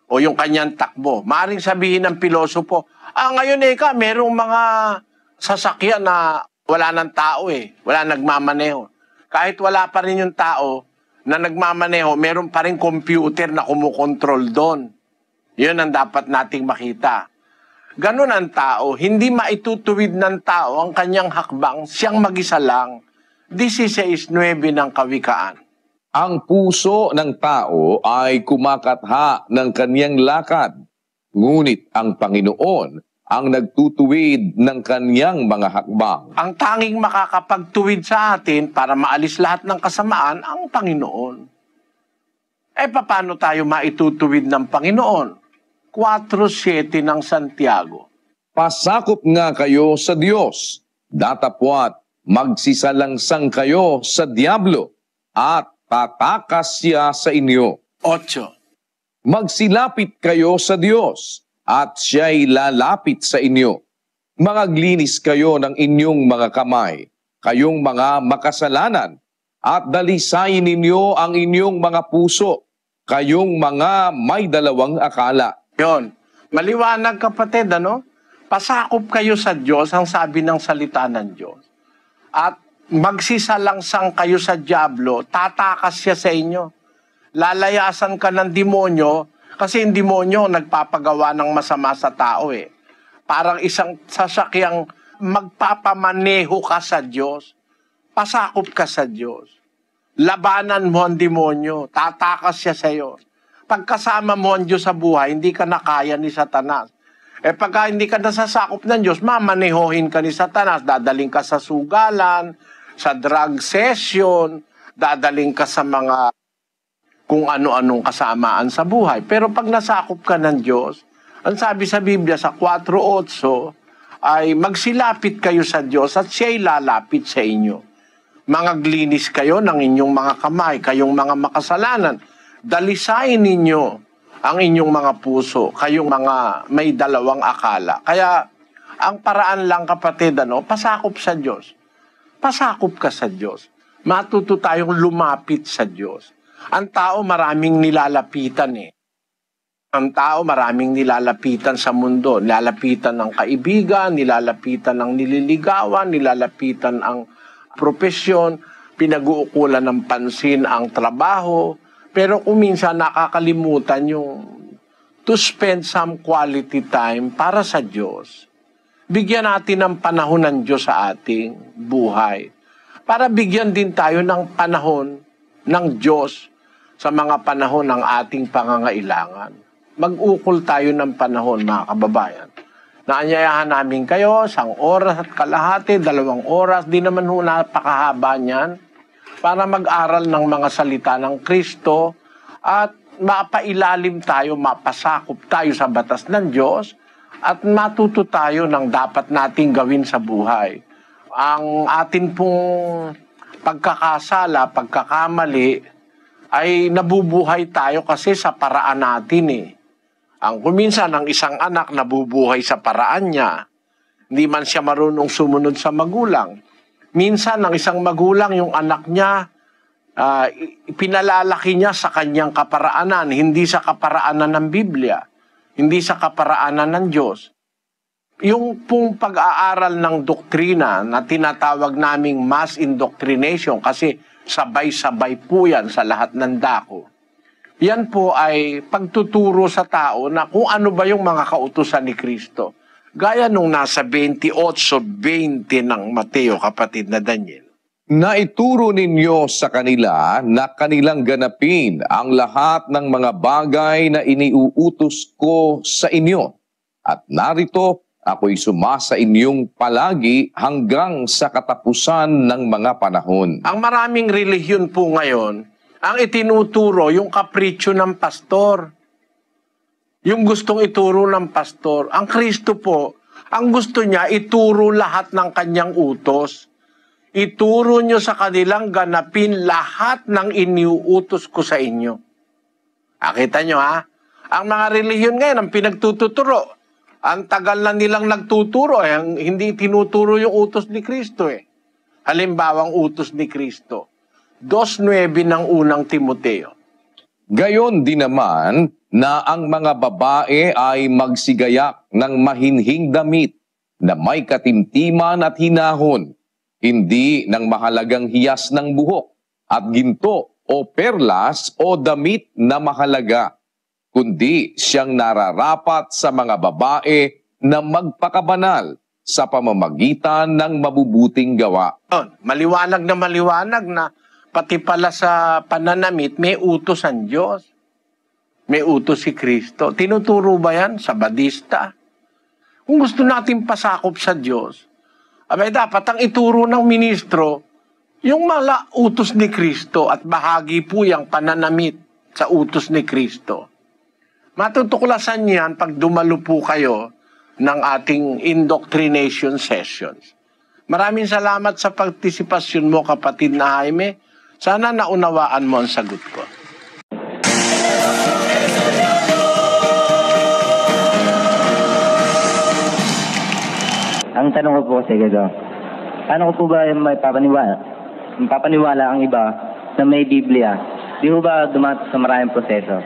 o yung kanyang takbo. Maaring sabihin ng pilosopo, ngayon merong mga sasakyan na wala ng tao wala nagmamaneho. Kahit wala pa rin yung tao na nagmamaneho, meron pa rin computer na kumukontrol doon. Yun ang dapat nating makita. Ganun ang tao, hindi maitutuwid ng tao ang kanyang hakbang, siyang mag-isa lang. 16:9 ng Kawikaan. Ang puso ng tao ay kumakatha ng kaniyang lakad, ngunit ang Panginoon ang nagtutuwid ng kaniyang mga hakbang. Ang tanging makakapagtuwid sa atin para maalis lahat ng kasamaan, ang Panginoon. Paano tayo maitutuwid ng Panginoon? 4:7 ng Santiago. Pasakop nga kayo sa Diyos, datapwat magsisalangsang kayo sa diablo, at tatakas siya sa inyo. 8. Magsilapit kayo sa Diyos, at siya'y lalapit sa inyo. Magaglinis kayo ng inyong mga kamay, kayong mga makasalanan, at dalisayin ninyo ang inyong mga puso, kayong mga may dalawang akala. Yon. Maliwanag kapatid, Pasakop kayo sa Diyos, ang sabi ng salita ng Diyos. At magsisalangsang kayo sa diablo, tatakas siya sa inyo. Lalayasan ka ng demonyo, kasi yung demonyo nagpapagawa ng masama sa tao parang isang sasakyang magpapamaneho ka sa Diyos. Pasakop ka sa Diyos. Labanan mo ang demonyo. Tatakas siya sa iyo. Pagkasama mo ang Diyos sa buhay, hindi ka nakaya ni Satanas. Pagka hindi ka nasasakop ng Diyos, mamanehohin ka ni Satanas. Dadaling ka sa sugalan, sa drug session, dadaling ka sa mga kung ano-anong kasamaan sa buhay. Pero pag nasakop ka ng Diyos, ang sabi sa Biblia sa 4:8 ay magsilapit kayo sa Diyos at siya'y lalapit sa inyo. Mangaglinis kayo ng inyong mga kamay, kayong mga makasalanan. Dalisain ninyo ang inyong mga puso, kayong mga may dalawang akala. Kaya ang paraan lang, kapatid, pasakop sa Diyos. Pasakop ka sa Diyos. Matuto tayong lumapit sa Diyos. Ang tao maraming nilalapitan Ang tao maraming nilalapitan sa mundo. Nilalapitan ng kaibigan, nilalapitan ng nililigawan, nilalapitan ang propesyon, pinag-uukulan ng pansin ang trabaho. Pero kung minsan nakakalimutan yung to spend some quality time para sa Diyos. Bigyan natin ng panahon ng Diyos sa ating buhay. Para bigyan din tayo ng panahon ng Diyos sa mga panahon ng ating pangangailangan. Mag-ukol tayo ng panahon, mga kababayan. Naanyayahan namin kayo, 1 oras at kalahati, 2 oras, di naman napakahaba niyan, para mag-aral ng mga salita ng Kristo at mapailalim tayo, mapasakop tayo sa batas ng Diyos at matuto tayo ng dapat nating gawin sa buhay. Ang atin pong pagkakasala, pagkakamali, ay nabubuhay tayo kasi sa paraan natin Ang kuminsan ng isang anak nabubuhay sa paraan niya, hindi man siya marunong sumunod sa magulang. Minsan ng isang magulang, yung anak niya, pinalalaki niya sa kanyang kaparaanan, hindi sa kaparaanan ng Biblia, hindi sa kaparaanan ng Diyos. Yung pong pag-aaral ng doktrina na tinatawag naming mass indoctrination, kasi sabay-sabay po yan sa lahat ng dako. Yan po ay pagtuturo sa tao na kung ano ba yung mga kautusan ni Kristo. Gaya nung nasa 28:20 ng Mateo, kapatid na Daniel. Naituro ninyo sa kanila na kanilang ganapin ang lahat ng mga bagay na iniuutos ko sa inyo. At narito, ako'y sumasa inyong palagi hanggang sa katapusan ng mga panahon. Ang maraming relihiyon po ngayon, ang itinuturo yung kapritsyo ng pastor. Yung gustong ituro ng pastor. Ang Kristo po, ang gusto niya, ituro lahat ng kanyang utos. Ituro nyo sa kanilang ganapin lahat ng iniuutos ko sa inyo. Kita nyo ang mga relihiyon ngayon, ang pinagtuturo. Ang tagal na nilang nagtuturo, hindi tinuturo yung utos ni Kristo Halimbawa, ang utos ni Kristo. 2:9 ng unang Timoteo. Gayon din naman na ang mga babae ay magsigayak ng mahinhing damit na may katimtiman at hinahon, hindi ng mahalagang hiyas ng buhok at ginto o perlas o damit na mahalaga, kundi siyang nararapat sa mga babae na magpakabanal sa pamamagitan ng mabubuting gawa. Maliwanag na pati pala sa pananamit, may utos ang Diyos. May utos si Kristo. Tinuturo ba yan sa badista? Kung gusto natin pasakop sa Diyos, dapat ang ituro ng ministro, yung mga utos ni Kristo at bahagi po yung pananamit sa utos ni Kristo. Matutuklasan niyan pag dumalo po kayo ng ating indoctrination sessions. Maraming salamat sa partisipasyon mo, kapatid na Jaime. Sana naunawaan mo ang sagot ko. Ang tanong ko po kasi paano ko po ba may papaniwala ang iba na may Biblia? Di ho ba dumating sa maraming proseso?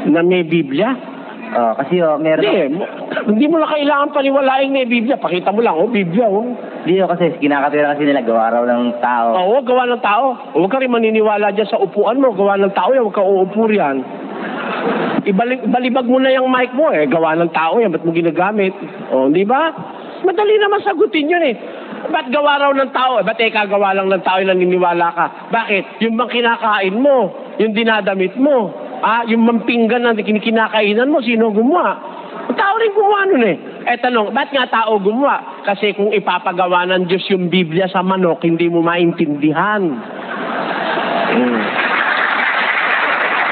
Na may Biblia? Kasi meron... Hindi mo na kailangan paniwalaing may Biblia. Pakita mo lang, Biblia, Hindi kasi kinakatwira kasi nila gawa raw ng tao. Oo, gawa ng tao. Huwag ka rin maniniwala dyan sa upuan mo. Gawa ng tao yan, huwag ka uupo riyan. Balibag mo na yung mic mo eh. Gawa ng tao yan. Ba't mo ginagamit? O, di ba? Madali naman sagutin yun eh. Ba't gawa raw ng tao? Ba't kagawa lang ng tao yung naniniwala ka? Bakit? Yung bang kinakain mo? Yung dinadamit mo? Yung mampinggan na kinakainan mo? Sino gumawa? Ang tao rin gumawa nun eh. Tanong, ba't nga tao gumawa? Kasi kung ipapagawa ng Diyos yung Biblia sa manok, hindi mo maintindihan.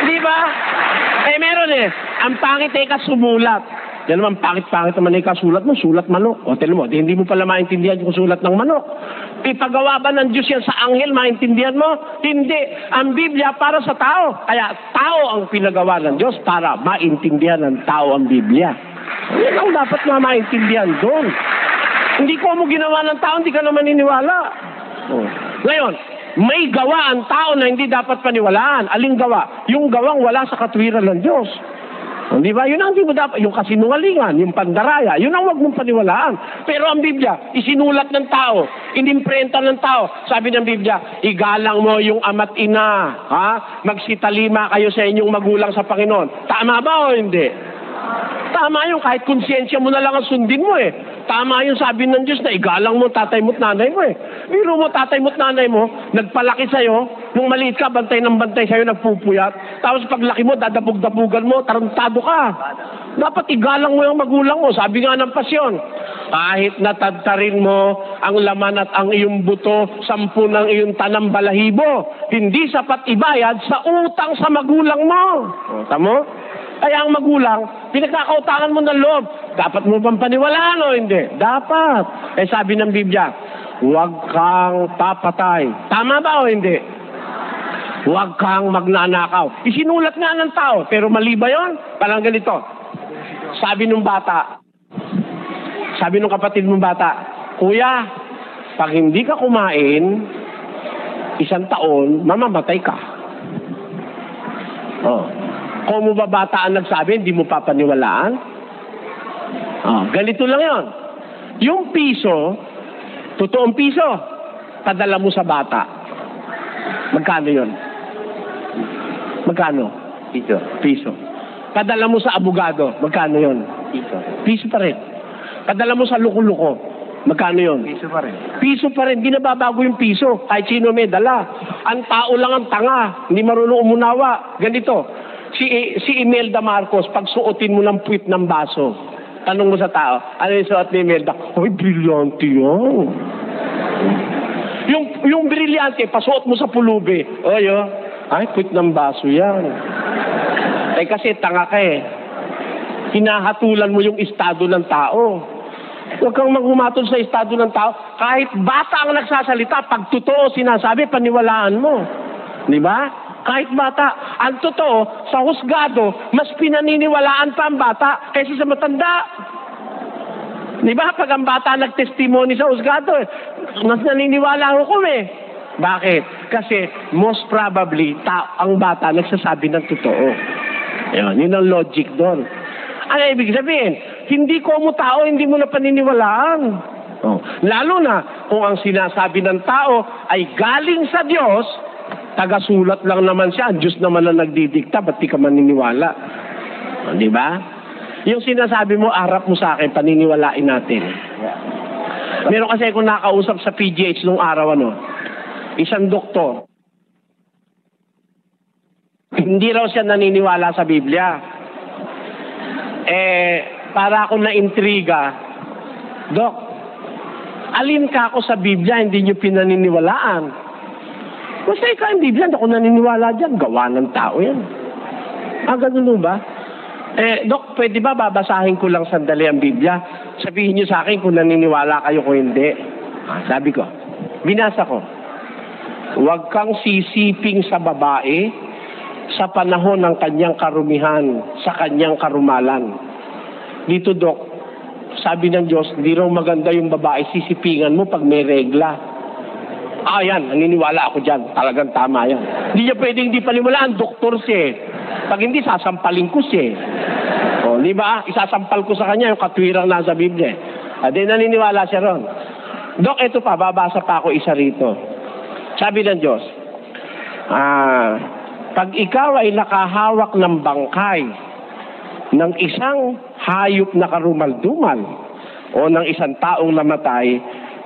Di ba? Meron eh. Ang pangit sumulat. Yan naman, pangit-pangit naman kasulat mo, sulat manok. O, tell mo, hindi mo pala maintindihan yung sulat ng manok. Ipagawa ba ng Diyos yan sa anghel, maintindihan mo? Hindi. Ang Biblia para sa tao. Kaya tao ang pinagawa ng Diyos para maintindihan ng tao ang Biblia. Yan ang dapat na maintindihan doon. Hindi ko mo ginawa ng tao, hindi ka naman niniwala. Ngayon, may gawa ang tao na hindi dapat paniwalaan. Aling gawa? Yung gawang wala sa katwiran ng Diyos. Di ba? Yun ang hindi mo dapat. Yung kasinungalingan, yung pandaraya, yun ang wag mong paniwalaan. Pero ang Biblia, isinulat ng tao, inimprenta ng tao. Sabi ng Biblia, igalang mo yung ama't ina. Magsitalima kayo sa inyong magulang sa Panginoon. Tama ba o hindi? Tama yung kahit konsyensya mo na lang ang sundin mo eh. Tama yung sabi ng Diyos na igalang mo tatay mo't nanay mo eh. Biro mo tatay mo't nanay mo, nagpalaki sa'yo, nung maliit ka, bantay ng bantay sa'yo, nagpupuyat. Tapos paglaki mo, dadabog-dabugan mo, tarantado ka. Dapat igalang mo yung magulang mo. Sabi nga ng pasyon, kahit natadtarin mo ang laman at ang iyong buto, 10 ng iyong tanang balahibo, hindi sapat ibayad sa utang sa magulang mo. Tamo? Kaya ang magulang, pinagkakautangan mo ng loob. Dapat mo bang paniwalaan o hindi? Dapat. Sabi ng Biblia, huwag kang papatay. Tama ba o hindi? Huwag kang magnanakaw. Isinulat nga ng tao, pero mali ba yun? Parang ganito. Sabi nung bata, sabi nung kapatid mong bata, Kuya, pag hindi ka kumain, 1 taon, mamamatay ka. Kung mo ba bata ang nagsabi, hindi mo papaniwalaan? Ganito lang yon. Yung piso, totoong piso, padala mo sa bata. Magkano yon? Magkano? Piso. Padala mo sa abogado. Magkano yon? Piso pa rin. Padala mo sa luko-luko. Magkano yon? Piso pa rin. Piso pa rin. Di nababago yung piso. Kahit sino may dala. Ang tao lang ang tanga. Hindi marunong umunawa. Ganito. Si Imelda Marcos, pag suotin mo ng puwit ng baso, tanong mo sa tao, ano yung suot ni Imelda? Ay, brilyante yan. Yung brilyante, pasuot mo sa pulubi. Ay, puwit ng baso yan. Kasi tanga ka eh. Hinahatulan mo yung estado ng tao. Huwag kang maghumatol sa estado ng tao. Kahit bata ang nagsasalita, pag totoo sinasabi, paniwalaan mo. Di ba? Kahit bata. Ang totoo, sa husgado, mas pinaniniwalaan pa ang bata kaysa sa matanda. Di ba? Pag ang bata nagtestimony sa husgado, mas naniniwala ang hukom eh. Bakit? Kasi most probably, ang bata nagsasabi ng totoo. Yun ang logic doon. Ano ibig sabihin? Hindi ko mo tao, hindi mo na paniniwalaan. Lalo na kung ang sinasabi ng tao ay galing sa Diyos, taga-sulat lang naman siya. Ang Diyos naman na nagdidikta. Ba't di ka maniniwala? Di ba? Yung sinasabi mo, harap mo sa akin, paniniwalain natin. Meron kasi akong nakausap sa PGH nung araw, isang doktor. Hindi raw siya naniniwala sa Biblia. Para akong na-intriga, Dok, alin ka ako sa Biblia, hindi niyo pinaniniwalaan? Basta ikaw ang Biblia, ako naniniwala dyan. Gawa ng tao yan. Ganun ba? Dok, pwede ba babasahin ko lang sandali ang Biblia? Sabihin niyo sa akin kung naniniwala kayo o hindi. Sabi ko, binasa ko, huwag kang sisiping sa babae sa panahon ng kanyang karumihan, sa kanyang karumalan. Dito, Dok, sabi ng Diyos, di raw maganda yung babae, sisipingan mo pag may regla. Yan, naniniwala ako dyan. Talagang tama yan. Hindi niya pwedeng di paniwalaan, doktor siya. Pag hindi, sasampalin ko siya. Di ba? Isasampal ko sa kanya yung katwirang nasa Biblia. Di naniniwala siya ron. Dok, ito pa, babasa pa ako isa rito. Sabi ng Diyos, pag ikaw ay nakahawak ng bangkay ng isang hayop na karumal-dumal o ng isang taong namatay,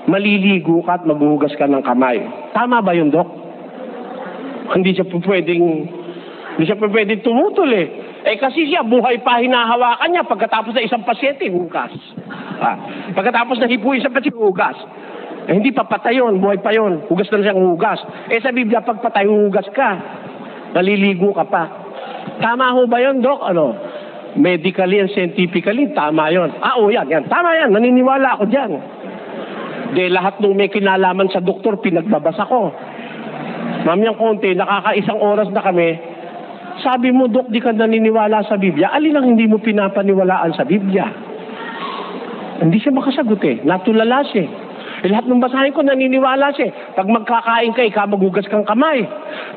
maliligo ka at maghuhugas ka ng kamay. Tama ba yun, Dok? Hindi siya pwedeng tumutol eh. Kasi siya, buhay pa hinahawakan niya pagkatapos na isang pasyente, hugas. Pagkatapos na hipuin isang pasyente, hugas. Hindi pa patay yun, buhay pa yun. Hugas na siyang hugas. Sa Biblia, pag patay, hugas ka. Naliligo ka pa. Tama ho ba yun, Dok? Medically and scientifically, tama yun. Yan. Tama yan. Naniniwala ako dyan. Lahat nung may kinalaman sa doktor, pinagbabasa ko. Mamayang konti, nakakaisang oras na kami. Sabi mo, Dok, di ka naniniwala sa Biblia. Alin ang hindi mo pinapaniwalaan sa Biblia? Hindi siya makasagot eh. Natulala siya. Lahat ng basahin ko, naniniwala siya. Pag magkakain ka, maghugas kang kamay.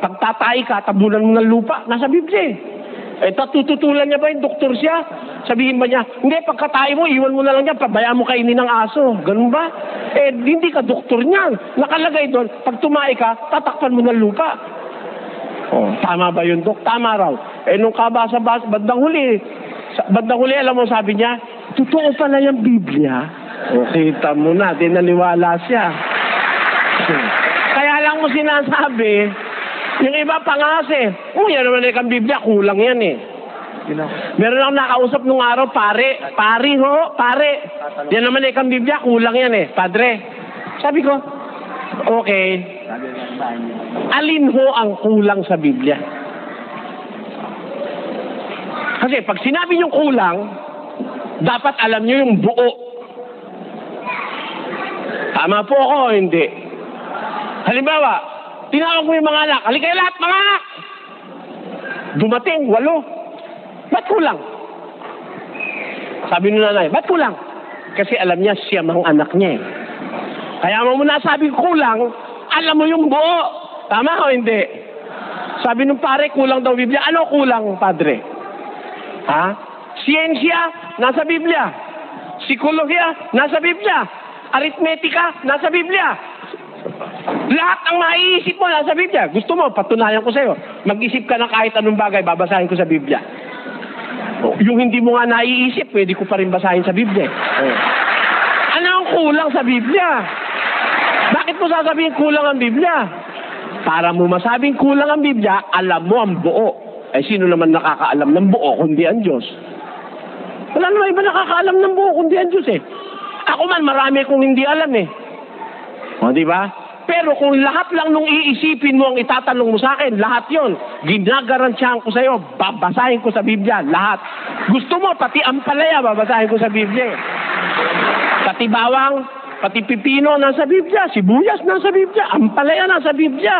Pag tatay ka, tabunan mo ng lupa. Nasa Biblia tututulan niya ba yung doktor siya? Sabihin ba niya, hindi, pagkatay mo, iwan mo na lang yan, pabayaan mo kainin ng aso. Ganun ba? Hindi ka doktor niyan. Nakalagay doon, pag tumay ka, tatakpan mo ng lupa. Tama ba yun, Dok? Tama raw. Nung kabasa-basa, bandang huli, alam mo, sabi niya, totoo pala yung Biblia. Kita mo na, di naniwala siya. Kaya lang mo sinasabi, yung iba pangas yan naman ang Biblia, kulang yan Meron akong nakausap nung araw, pare. Yan naman ang Biblia, kulang yan Padre. Sabi ko, okay. Alin ho ang kulang sa Biblia? Kasi pag sinabi niyong kulang, dapat alam niyo yung buo. Tama po ako, hindi. Halimbawa, tinawag mo yung mga anak. Halika kayo lahat, mga anak! Dumating, 8. Ba't kulang? Sabi nung nanay, ba't kulang? Kasi alam niya, siya mga anak niya Kaya mo muna sabi kulang, alam mo yung buo. Tama o hindi? Sabi nung pare, kulang daw Biblia. Ano kulang, Padre? Siyensya, nasa Biblia. Psikolohiya, nasa Biblia. Aritmetika, nasa Biblia. Lahat ng maiisip mo nasa Biblia. Gusto mo, patunayan ko sa'yo. Mag-isip ka ng kahit anong bagay, babasahin ko sa Biblia. Yung hindi mo nga naiisip, pwede ko pa rin basahin sa Biblia. Ano ang kulang sa Biblia? Bakit mo sasabihin kulang ang Biblia? Para mo masabing kulang ang Biblia, alam mo ang buo. Sino naman nakakaalam ng buo kundi ang Diyos? Wala naman iba nakakaalam ng buo kundi ang Diyos Ako man, marami kong hindi alam di ba? Pero kung lahat lang nung iisipin mo ang itatanong mo sa akin, lahat yon, ginagarantiyahan ko sa'yo, babasahin ko sa Biblia, lahat. Gusto mo, pati ampalaya, babasahin ko sa Biblia. Pati bawang, pati pipino, nasa Biblia. Sibuyas, nasa Biblia. Ampalaya, nasa Biblia.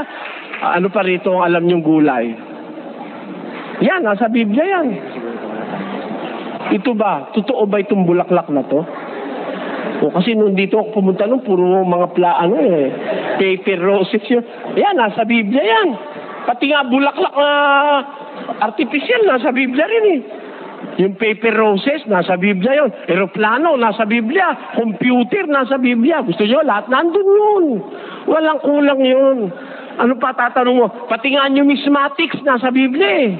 Ano pa rito ang alam niyong gulay? Yan, nasa Biblia yan. Ito ba? Totoo ba itong bulaklak na to? Kasi nung dito ako pumunta puro mga paper roses yun. Yan, nasa Biblia yan. Pati nga bulaklak na artificial, nasa Biblia rin Yung paper roses, nasa Biblia yun. Aeroplano, nasa Biblia. Computer, nasa Biblia. Gusto nyo, lahat nandun yun. Walang kulang yun. Ano pa tatanong mo? Pati nga numismatics, nasa Biblia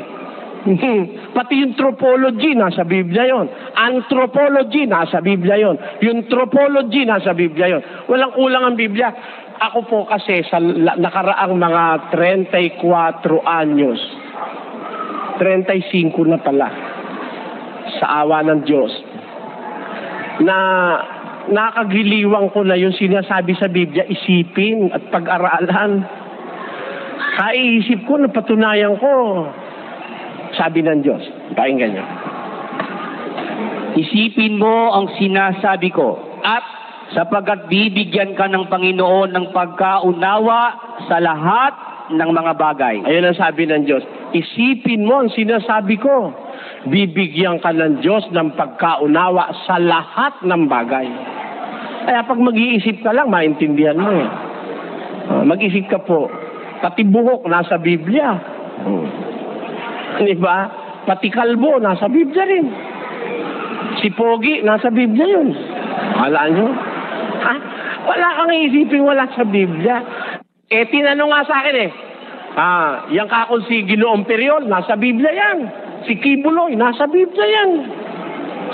Pati yung tropology, nasa Biblia yon. Anthropology, nasa Biblia yon. Yung tropology, nasa Biblia yon. Walang kulang ang Biblia. Ako po kasi sa nakaraang mga 34 anyos, 35 na pala, sa awa ng Diyos, na nakagiliwang ko na yung sinasabi sa Biblia, isipin at pag-aralan. Kaiisip ko, napatunayan ko. Sabi ng Diyos, pakinggan niyo. Isipin mo ang sinasabi ko at sapagkat bibigyan ka ng Panginoon ng pagkaunawa sa lahat ng mga bagay. Ayun ang sabi ng Diyos. Isipin mo ang sinasabi ko. Bibigyan ka ng Diyos ng pagkaunawa sa lahat ng bagay. Kaya pag mag-iisip ka lang, maintindihan mo Mag-isip ka po. Pati buhok, nasa Biblia. Diba? Pati kalbo, nasa Biblia rin. Si Pogi, nasa Biblia yun. Alam nyo? Wala kang isipin wala sa Biblia. Tinanong nga sa akin yan kakong si Ginoong Periol, nasa Biblia yan. Si Kibuloy, nasa Biblia yan.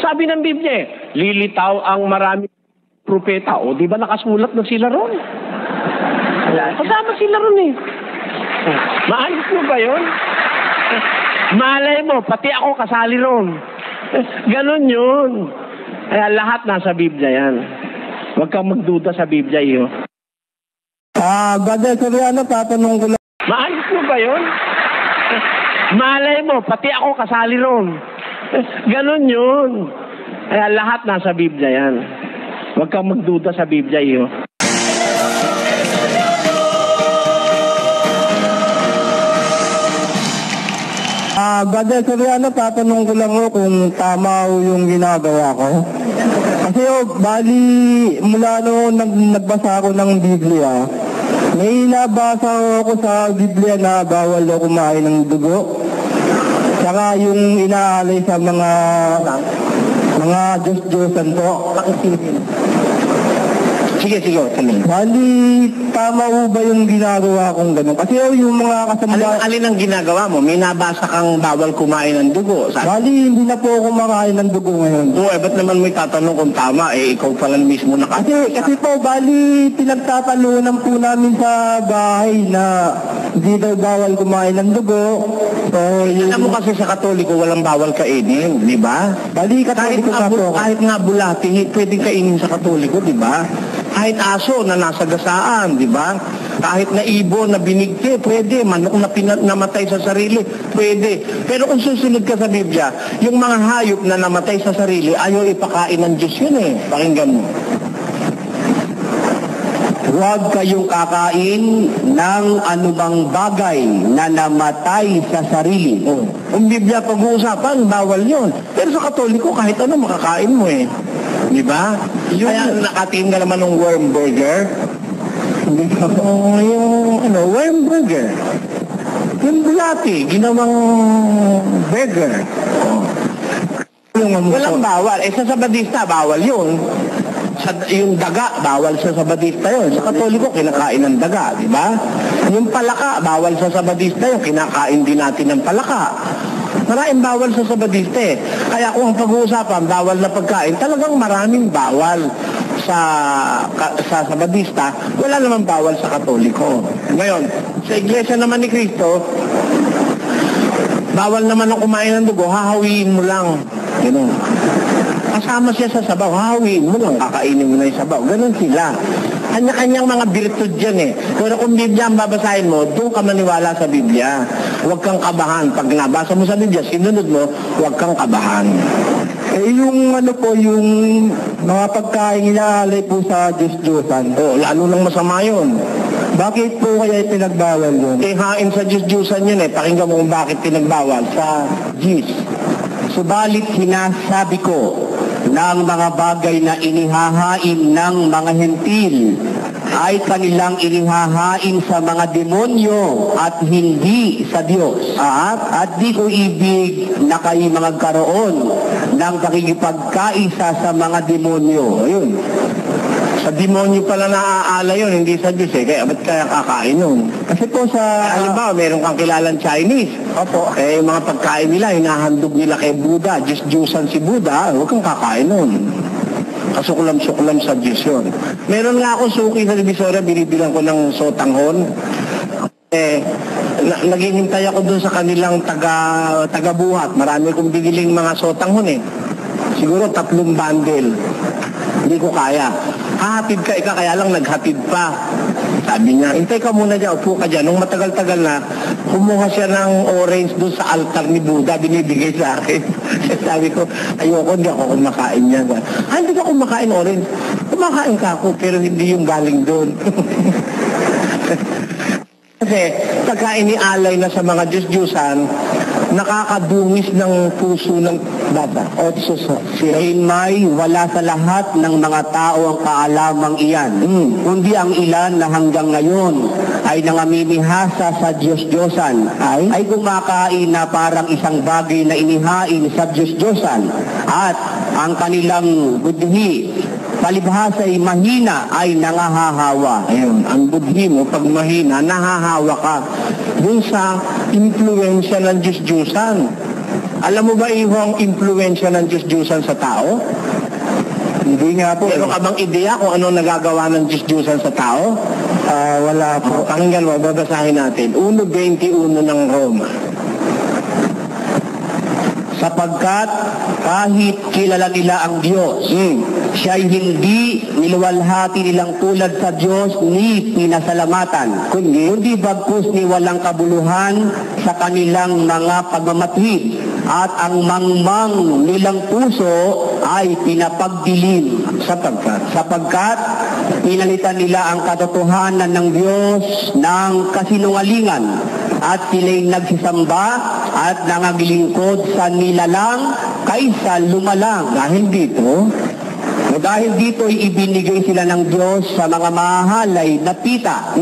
Sabi ng Biblia, lilitaw ang maraming propeta. O, di ba nakasulat na sila ron? Kasama sila ron eh. Maayos mo ba yun? Malay mo, pati ako kasali ron. Ganon yun. Kaya lahat nasa Biblia yan. Huwag kang magduda sa Biblia iyo. Brother Soriano, tatanong ko lang. Maayos mo ba yun? Malay mo, pati ako kasali ron. Ganon yun. Kaya lahat nasa Biblia yan. Huwag kang magduda sa Biblia iyo. Brother Soriano, tatanong ko lang kung tama yung ginagawa ko. Kasi bali, mula noon nagbasa ako ng Biblia, may nabasa ako sa Biblia na bawal daw kumain ng dugo. Saka yung inaalay sa mga Diyos-Diyosan po. Sige. Bali, tama ho ba yung ginagawa kong gano'n? Kasi yung mga kasama... Alin ang ginagawa mo? May nabasa kang bawal kumain ng dugo. Bali, hindi na po ako kumakain ng dugo ngayon. Oo, ba't naman may tatanong kung tama? Ikaw pala mismo Kasi po, bali, pinagtatalunan po namin sa bahay na hindi daw bawal kumain ng dugo. Alam mo kasi sa Katoliko, walang bawal kainin, di ba? Bali, Katoliko na po. Kahit nga bulati, pwedeng kainin sa Katoliko, di ba? Kahit aso na nasa gasaan, di ba? Kahit na ibon na binigti, pwede. Manok na namatay sa sarili, pwede. Pero kung susunod ka sa Biblia, yung mga hayop na namatay sa sarili, ayaw ipakain ng Diyos yun eh. Pakinggan mo. Huwag kayong kakain ng anumang bagay na namatay sa sarili. Kung Biblia pag-uusapan, bawal yun. Pero sa Katoliko, kahit ano makakain mo eh. Di ba? Kaya nakatiin ka naman ng worm burger. Worm burger. Yung bulati, ginawang burger. Walang bawal. Sa Sabadista, bawal yun. Yung daga, bawal sa Sabadista yun. Sa Katoliko, kinakain ng daga, di ba? Yung palaka, bawal sa Sabadista yun. Kinakain din natin ng palaka. Maraming bawal sa Sabadista eh. Kaya kung ang pag-uusapan, bawal na pagkain, talagang maraming bawal sa Sabadista. Wala naman bawal sa Katoliko. Ngayon, sa Iglesia naman ni Cristo, bawal naman ang kumain ng dugo, hahawiin mo lang. Ganun. Kasama siya sa sabaw, hahawiin mo lang, kakainin mo na yung sabaw. Ganun sila. Kanya-kanyang mga virtud yan eh. Pero kung Biblia ang babasahin mo, doon ka maniwala sa Biblia. Huwag kang kabahan. Pag nabasa mo sa Biblia, sinunod mo, huwag kang kabahan. Yung yung mga pagkain inaalay po sa Diyos-Diyosan. Lalo nang masama yun. Bakit po kaya pinagbawal yun? Hain sa Diyos-Diyosan yun eh. Pakinggan mo kung bakit pinagbawal sa Diyos. Subalit sinasabi ko, ng mga bagay na inihahain ng mga hentil ay kanilang inihahain sa mga demonyo at hindi sa Diyos. At di ko ibig na kayo magkaroon ng pakikipagkaisa sa mga demonyo. Ayun. Sa demonyo pala naaala yun, hindi sa Diyos eh. Kaya ba't kaya kakain yun? Kasi po sa... halimbawa, meron kang kilalang Chinese. Opo. Yung mga pagkain nila, hinahandog nila kay Buddha. Diyos-Diyosan si Buddha, huwag kang kakain nun. Kasuklam-suklam sa Diyos yun. Meron nga ako suki sa Divisoria, binibilang ko ng sotanghon. Naghihintay ako dun sa kanilang taga-buhat. Marami kong biniling mga sotanghon eh. Siguro 3 bundle. Hindi ko kaya. Hahatid ka, kaya lang naghatid pa. Sabi niya, hintay ka muna dyan, upo ka dyan. Nung matagal-tagal na, kumuha siya ng orange doon sa altar ni Buddha, binibigay sa akin. Sabi ko, ayoko, hindi ako kumakain niya. Hindi ka kumakain orange. Kumakain ka ako, pero hindi yung galing doon. Kasi, pagka inialay na sa mga Diyos-Diyusan, nakakadungis ng puso ng bata. May wala sa lahat ng mga tao ang kaalamang iyan. Kundi ang ilan na hanggang ngayon ay nangaminihasa sa Diyos-Diyosan ay kumakain na parang isang bagay na inihain sa Diyos-Diyosan. At ang kanilang budhi, palibhasa ay mahina ay nangahahawa. Ayun, ang budhi mo, pag mahina, nahahawa ka dun sa impluensya ng Diyos-Diyosan. Alam mo ba ang impluensya ng Diyos-Diyosan sa tao? Hindi nga po. Meron ka bang ideya kung anong nagagawa ng Diyos-Diyosan sa tao? Wala po. Pakinggan mo, babasahin natin. 1:21 ng Roma. Sapagkat kahit kilala nila ang Diyos, siya'y hindi niluwalhati nilang tulad sa Diyos ni pinasalamatan, kundi bagkus ni walang kabuluhan sa kanilang mga pagmamatwid, at ang mangmang nilang puso ay pinapagdilim. Sapagkat pinalitan nila ang katotohanan ng Diyos ng kasinungalingan, at sila'y nagsisamba at nangaglingkod sa nilalang kaysa lumalang. Dahil dito ay ibinigay sila ng Diyos sa mga mahalay na pita.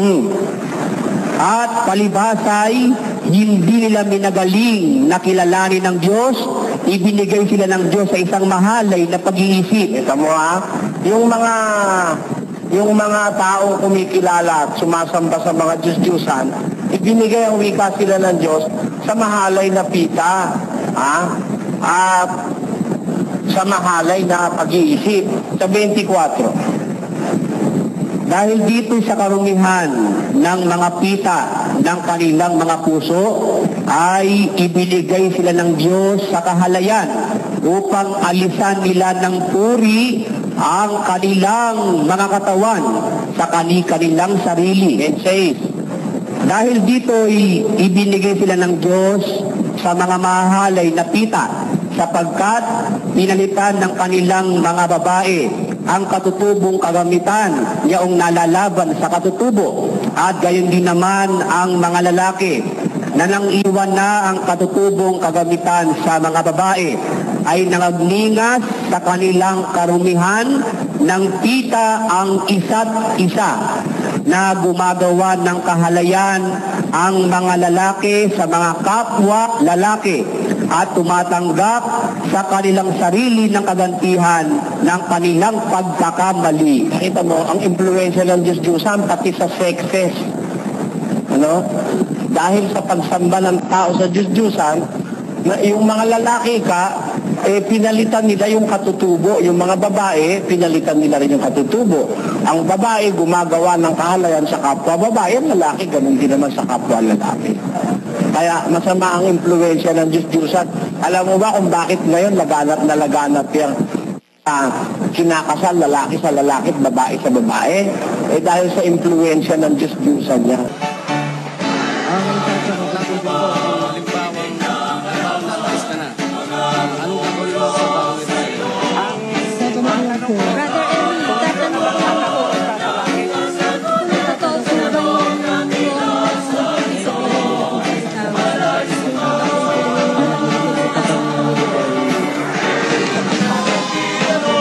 At palibasay, hindi nila minagaling na kilalanin ng Diyos, ibinigay sila ng Diyos sa isang mahalay na pag-iisip. Ito mo yung mga taong kumikilala at sumasamba sa mga Diyos-Diyosan, ibinigay ang wika sila ng Diyos sa mahalay na pita. At sa mahalay na pag-iisip. Sa 24. Dahil dito sa karumihan ng mga pita ng kanilang mga puso, ay ibinigay sila ng Diyos sa kahalayan upang alisan nila ng puri ang kanilang mga katawan sa kanilang sarili. It says, dahil dito ibinigay sila ng Diyos sa mga mahalay na pita, sapagkat pinalitan ng kanilang mga babae ang katutubong kagamitan yaong nalalaban sa katutubo, at gayon din naman ang mga lalaki na nang iwan na ang katutubong kagamitan sa mga babae ay nangagningas sa kanilang karumihan ng pita ang isa't isa, na gumagawa ng kahalayan ang mga lalaki sa mga kapwa lalaki, at tumatanggap sa kanilang sarili ng kagantihan ng kanilang pagkakamali. Nakita mo, ang impluensya ng Diyos-Diyosan pati sa sexes. Dahil sa pagsamba ng tao sa Diyos-Diyosan, na yung mga lalaki pinalitan nila yung katutubo. Yung mga babae, pinalitan nila rin yung katutubo. Ang babae, gumagawa ng kahalayan sa kapwa babae. Ang lalaki, ganun din naman sa kapwa lalaki. Kaya masama ang impluensya ng Diyos-Diyosan. Alam mo ba kung bakit ngayon laganap na laganap yung kinakasal lalaki sa lalaki at babae sa babae? Dahil sa impluensya ng Diyos-Diyosan niya.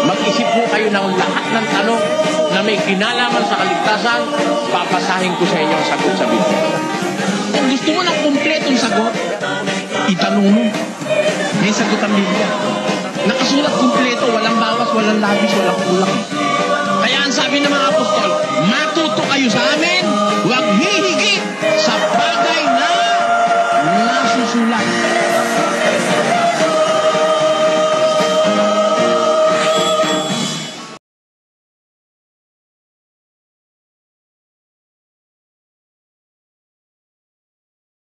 Mag-isip po kayo ng lahat ng tanong na may kinalaman sa kaligtasan, papasahin ko sa inyo ang sagot sa Biblia. Kung gusto mo ng kumpletong sagot, itanong mo. May sagot ang Biblia. Nakasulat kumpleto, walang bawas, walang labis, walang kulang. Kaya ang sabi ng mga apostol, matuto kayo sa amin, huwag hihigit sa bagay na nasusulat.